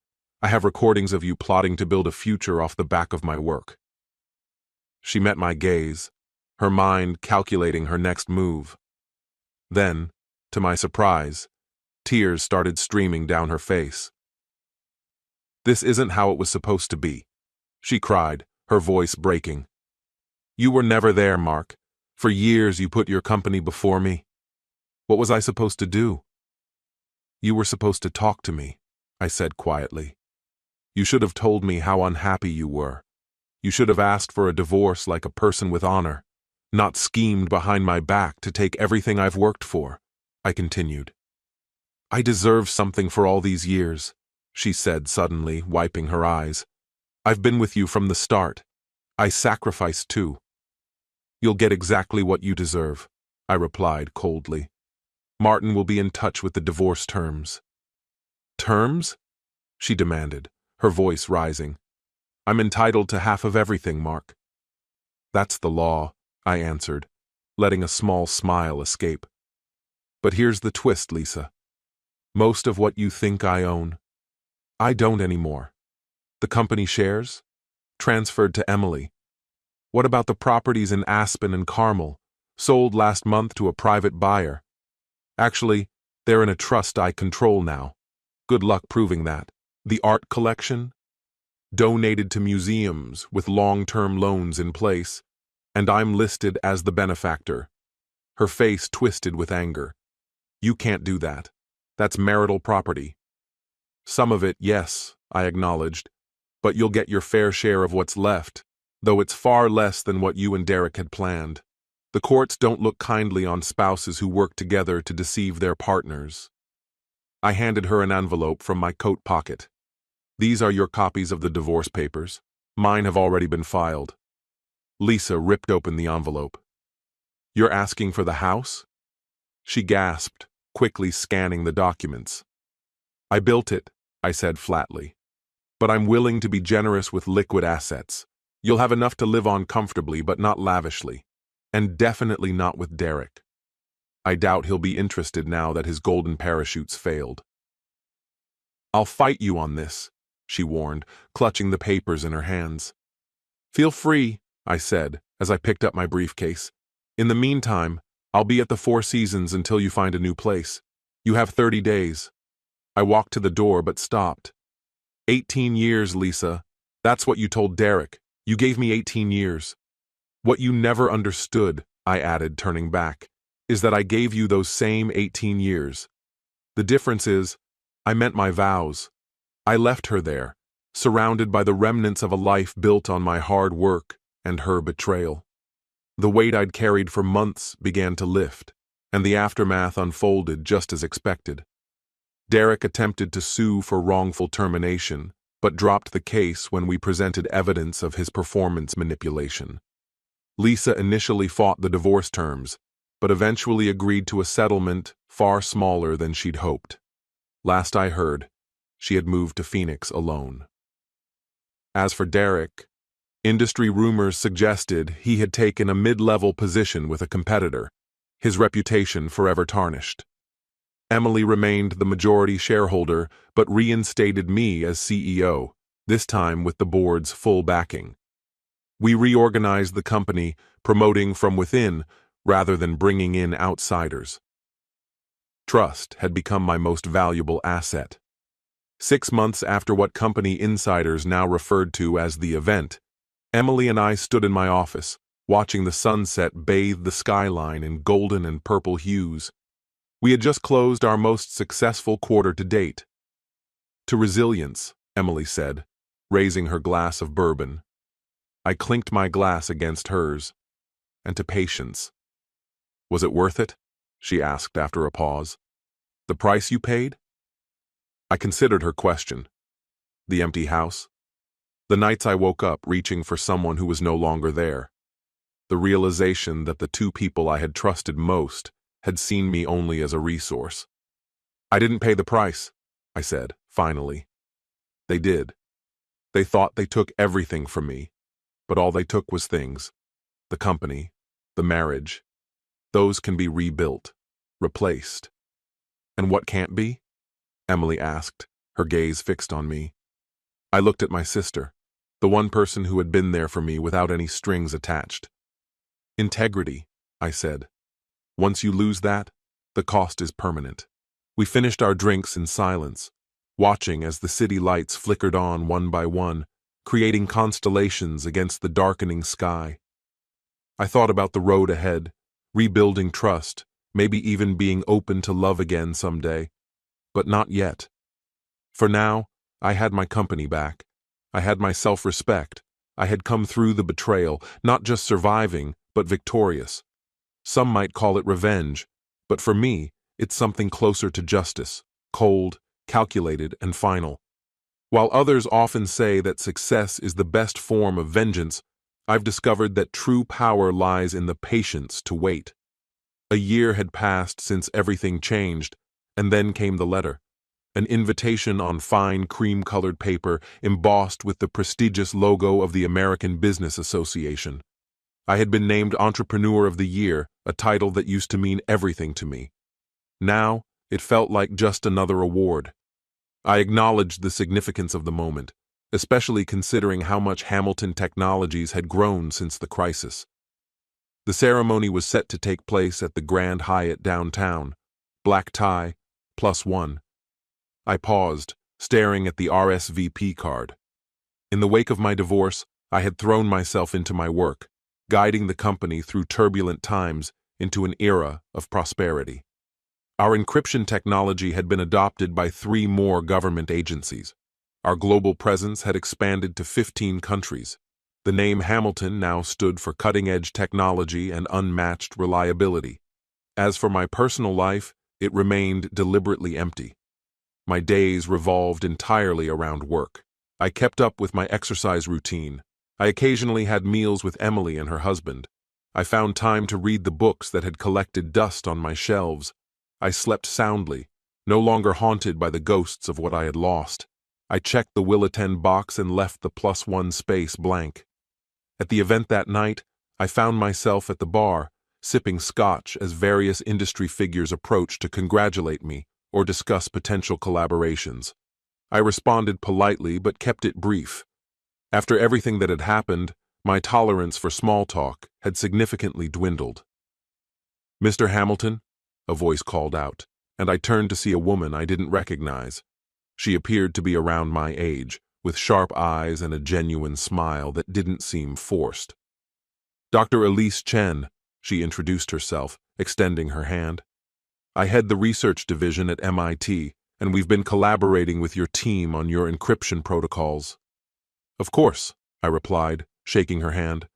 I have recordings of you plotting to build a future off the back of my work. She met my gaze, her mind calculating her next move. Then, to my surprise, tears started streaming down her face. This isn't how it was supposed to be, she cried, her voice breaking. You were never there, Mark. For years you put your company before me. What was I supposed to do? You were supposed to talk to me, I said quietly. You should have told me how unhappy you were. You should have asked for a divorce like a person with honor, not schemed behind my back to take everything I've worked for, I continued. I deserve something for all these years, she said suddenly, wiping her eyes. I've been with you from the start. I sacrificed too. You'll get exactly what you deserve, I replied coldly. Martin will be in touch with the divorce terms. Terms? She demanded, her voice rising. I'm entitled to half of everything, Mark. That's the law, I answered, letting a small smile escape. But here's the twist, Lisa. Most of what you think I own, I don't anymore. The company shares? Transferred to Emily. What about the properties in Aspen and Carmel, sold last month to a private buyer? Actually, they're in a trust I control now. Good luck proving that. The art collection? Donated to museums with long-term loans in place, and I'm listed as the benefactor. Her face twisted with anger. You can't do that. That's marital property. Some of it, yes, I acknowledged, but you'll get your fair share of what's left, though it's far less than what you and Derek had planned. The courts don't look kindly on spouses who work together to deceive their partners. I handed her an envelope from my coat pocket. These are your copies of the divorce papers. Mine have already been filed. Lisa ripped open the envelope. You're asking for the house? She gasped, quickly scanning the documents. I built it, I said flatly. But I'm willing to be generous with liquid assets. You'll have enough to live on comfortably, but not lavishly. And definitely not with Derek. I doubt he'll be interested now that his golden parachutes failed. I'll fight you on this, she warned, clutching the papers in her hands. Feel free, I said, as I picked up my briefcase. In the meantime, I'll be at the Four Seasons until you find a new place. You have 30 days. I walked to the door but stopped. 18 years, Lisa. That's what you told Derek. You gave me 18 years. What you never understood, I added, turning back, is that I gave you those same 18 years. The difference is, I meant my vows. I left her there, surrounded by the remnants of a life built on my hard work and her betrayal. The weight I'd carried for months began to lift, and the aftermath unfolded just as expected. Derek attempted to sue for wrongful termination, but dropped the case when we presented evidence of his performance manipulation. Lisa initially fought the divorce terms, but eventually agreed to a settlement far smaller than she'd hoped. Last I heard, she had moved to Phoenix alone. As for Derek, industry rumors suggested he had taken a mid-level position with a competitor, his reputation forever tarnished. Emily remained the majority shareholder but reinstated me as CEO, this time with the board's full backing. We reorganized the company, promoting from within rather than bringing in outsiders. Trust had become my most valuable asset. 6 months after what company insiders now referred to as the event, Emily and I stood in my office, watching the sunset bathe the skyline in golden and purple hues. We had just closed our most successful quarter to date. "To resilience," Emily said, raising her glass of bourbon. I clinked my glass against hers. "And to patience." "Was it worth it?" she asked after a pause. "The price you paid?" I considered her question. The empty house. The nights I woke up reaching for someone who was no longer there. The realization that the two people I had trusted most had seen me only as a resource. "I didn't pay the price," I said, finally. "They did. They thought they took everything from me, but all they took was things. The company, the marriage. Those can be rebuilt, replaced." "And what can't be?" Emily asked, her gaze fixed on me. I looked at my sister, the one person who had been there for me without any strings attached. "Integrity," I said. "Once you lose that, the cost is permanent." We finished our drinks in silence, watching as the city lights flickered on one by one, creating constellations against the darkening sky. I thought about the road ahead, rebuilding trust, maybe even being open to love again someday. But not yet. For now, I had my company back. I had my self-respect. I had come through the betrayal, not just surviving, but victorious. Some might call it revenge, but for me, it's something closer to justice, cold, calculated, and final. While others often say that success is the best form of vengeance, I've discovered that true power lies in the patience to wait. A year had passed since everything changed, and then came the letter. An invitation on fine cream-colored paper embossed with the prestigious logo of the American Business Association. I had been named Entrepreneur of the Year, a title that used to mean everything to me. Now, it felt like just another award. I acknowledged the significance of the moment, especially considering how much Hamilton Technologies had grown since the crisis. The ceremony was set to take place at the Grand Hyatt downtown. Black tie, +1. I paused, staring at the RSVP card. In the wake of my divorce, I had thrown myself into my work, guiding the company through turbulent times into an era of prosperity. Our encryption technology had been adopted by 3 more government agencies. Our global presence had expanded to 15 countries. The name Hamilton now stood for cutting-edge technology and unmatched reliability. As for my personal life, it remained deliberately empty. My days revolved entirely around work. I kept up with my exercise routine. I occasionally had meals with Emily and her husband. I found time to read the books that had collected dust on my shelves. I slept soundly, no longer haunted by the ghosts of what I had lost. I checked the will attend box and left the +1 space blank. At the event that night, I found myself at the bar, sipping scotch as various industry figures approached to congratulate me or discuss potential collaborations. I responded politely but kept it brief. After everything that had happened, my tolerance for small talk had significantly dwindled. "Mr. Hamilton?" a voice called out, and I turned to see a woman I didn't recognize. She appeared to be around my age, with sharp eyes and a genuine smile that didn't seem forced. "Dr. Elise Chen," she introduced herself, extending her hand. "I head the research division at MIT, and we've been collaborating with your team on your encryption protocols." Of course, I replied, shaking her hand.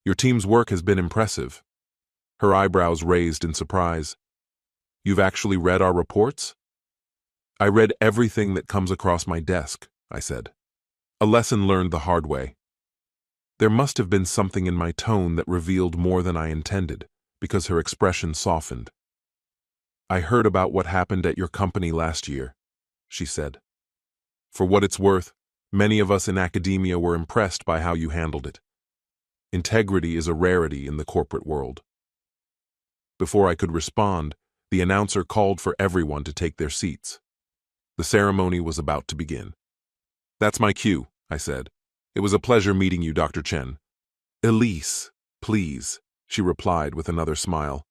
Your team's work has been impressive. Her eyebrows raised in surprise. You've actually read our reports? I read everything that comes across my desk, I said. A lesson learned the hard way. There must have been something in my tone that revealed more than I intended, because her expression softened. I heard about what happened at your company last year, she said. For what it's worth, many of us in academia were impressed by how you handled it. Integrity is a rarity in the corporate world. Before I could respond, the announcer called for everyone to take their seats. The ceremony was about to begin. That's my cue, I said. It was a pleasure meeting you, Dr. Chen. Elise, please, she replied with another smile.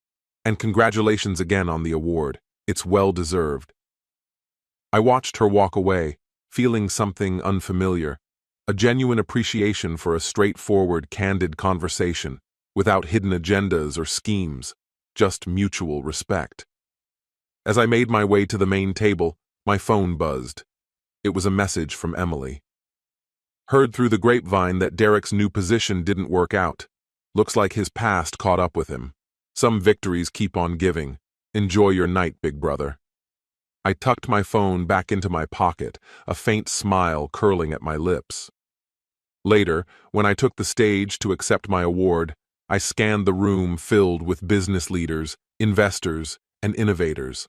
And congratulations again on the award. It's well deserved. I watched her walk away, feeling something unfamiliar, a genuine appreciation for a straightforward, candid conversation, without hidden agendas or schemes, just mutual respect. As I made my way to the main table, my phone buzzed. It was a message from Emily. Heard through the grapevine that Derek's new position didn't work out. Looks like his past caught up with him. Some victories keep on giving. Enjoy your night, big brother. I tucked my phone back into my pocket, a faint smile curling at my lips. Later, when I took the stage to accept my award, I scanned the room filled with business leaders, investors, and innovators.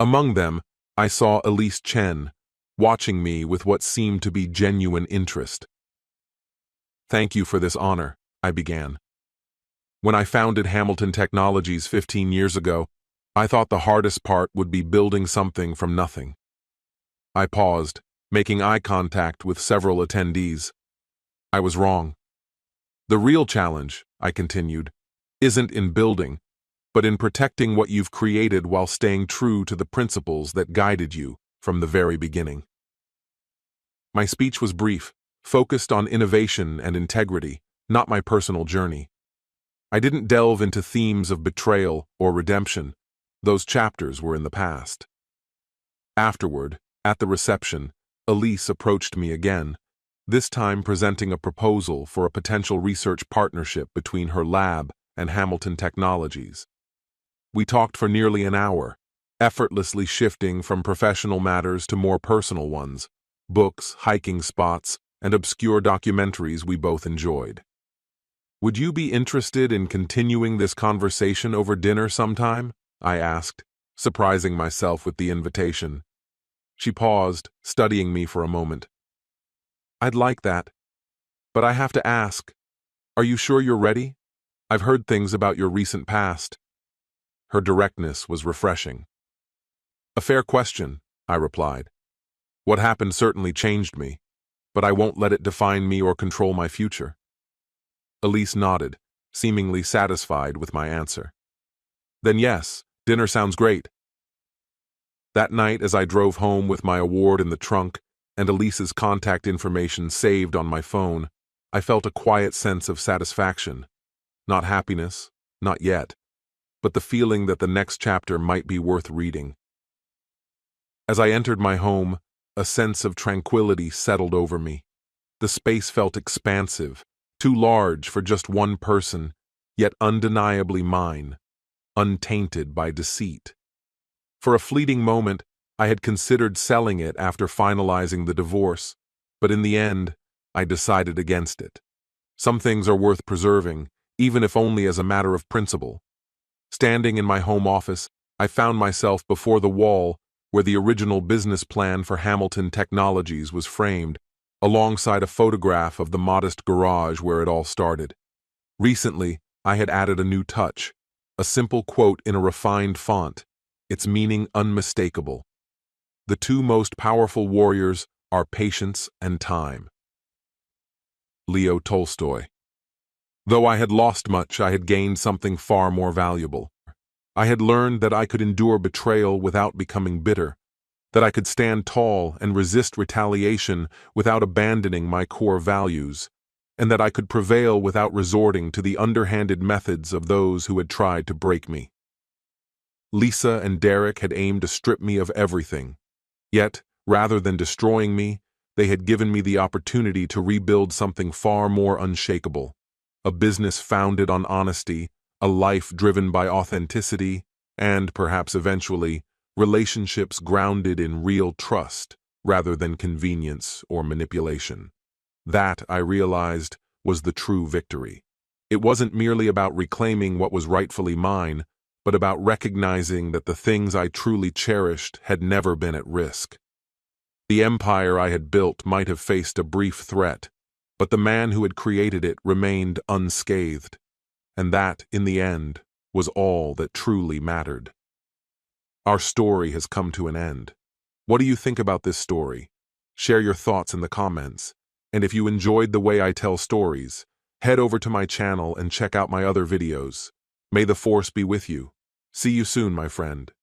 Among them, I saw Elise Chen, watching me with what seemed to be genuine interest. Thank you for this honor, I began. When I founded Hamilton Technologies 15 years ago, I thought the hardest part would be building something from nothing. I paused, making eye contact with several attendees. I was wrong. The real challenge, I continued, isn't in building, but in protecting what you've created while staying true to the principles that guided you from the very beginning. My speech was brief, focused on innovation and integrity, not my personal journey. I didn't delve into themes of betrayal or redemption. Those chapters were in the past. Afterward, at the reception, Elise approached me again, this time presenting a proposal for a potential research partnership between her lab and Hamilton Technologies. We talked for nearly an hour, effortlessly shifting from professional matters to more personal ones, books, hiking spots, and obscure documentaries we both enjoyed. Would you be interested in continuing this conversation over dinner sometime? I asked, surprising myself with the invitation. She paused, studying me for a moment. I'd like that, but I have to ask, are you sure you're ready? I've heard things about your recent past. Her directness was refreshing. A fair question, I replied. What happened certainly changed me, but I won't let it define me or control my future. Elise nodded, seemingly satisfied with my answer. Then yes, dinner sounds great. That night, as I drove home with my award in the trunk and Elise's contact information saved on my phone, I felt a quiet sense of satisfaction. Not happiness, not yet, but the feeling that the next chapter might be worth reading. As I entered my home, a sense of tranquility settled over me. The space felt expansive, too large for just one person, yet undeniably mine, untainted by deceit. For a fleeting moment, I had considered selling it after finalizing the divorce, but in the end, I decided against it. Some things are worth preserving, even if only as a matter of principle. Standing in my home office, I found myself before the wall where the original business plan for Hamilton Technologies was framed, alongside a photograph of the modest garage where it all started. Recently, I had added a new touch, a simple quote in a refined font, its meaning unmistakable. The two most powerful warriors are patience and time. Leo Tolstoy. Though I had lost much, I had gained something far more valuable. I had learned that I could endure betrayal without becoming bitter, that I could stand tall and resist retaliation without abandoning my core values, and that I could prevail without resorting to the underhanded methods of those who had tried to break me. Lisa and Derek had aimed to strip me of everything. Yet, rather than destroying me, They had given me the opportunity to rebuild something far more unshakable. A business founded on honesty, a life driven by authenticity, and, perhaps eventually, relationships grounded in real trust rather than convenience or manipulation. That, I realized, was the true victory. It wasn't merely about reclaiming what was rightfully mine, but about recognizing that the things I truly cherished had never been at risk. The empire I had built might have faced a brief threat, but the man who had created it remained unscathed, and that, in the end, was all that truly mattered. Our story has come to an end. What do you think about this story? Share your thoughts in the comments. And if you enjoyed the way I tell stories, head over to my channel and check out my other videos. May the force be with you. See you soon, my friend.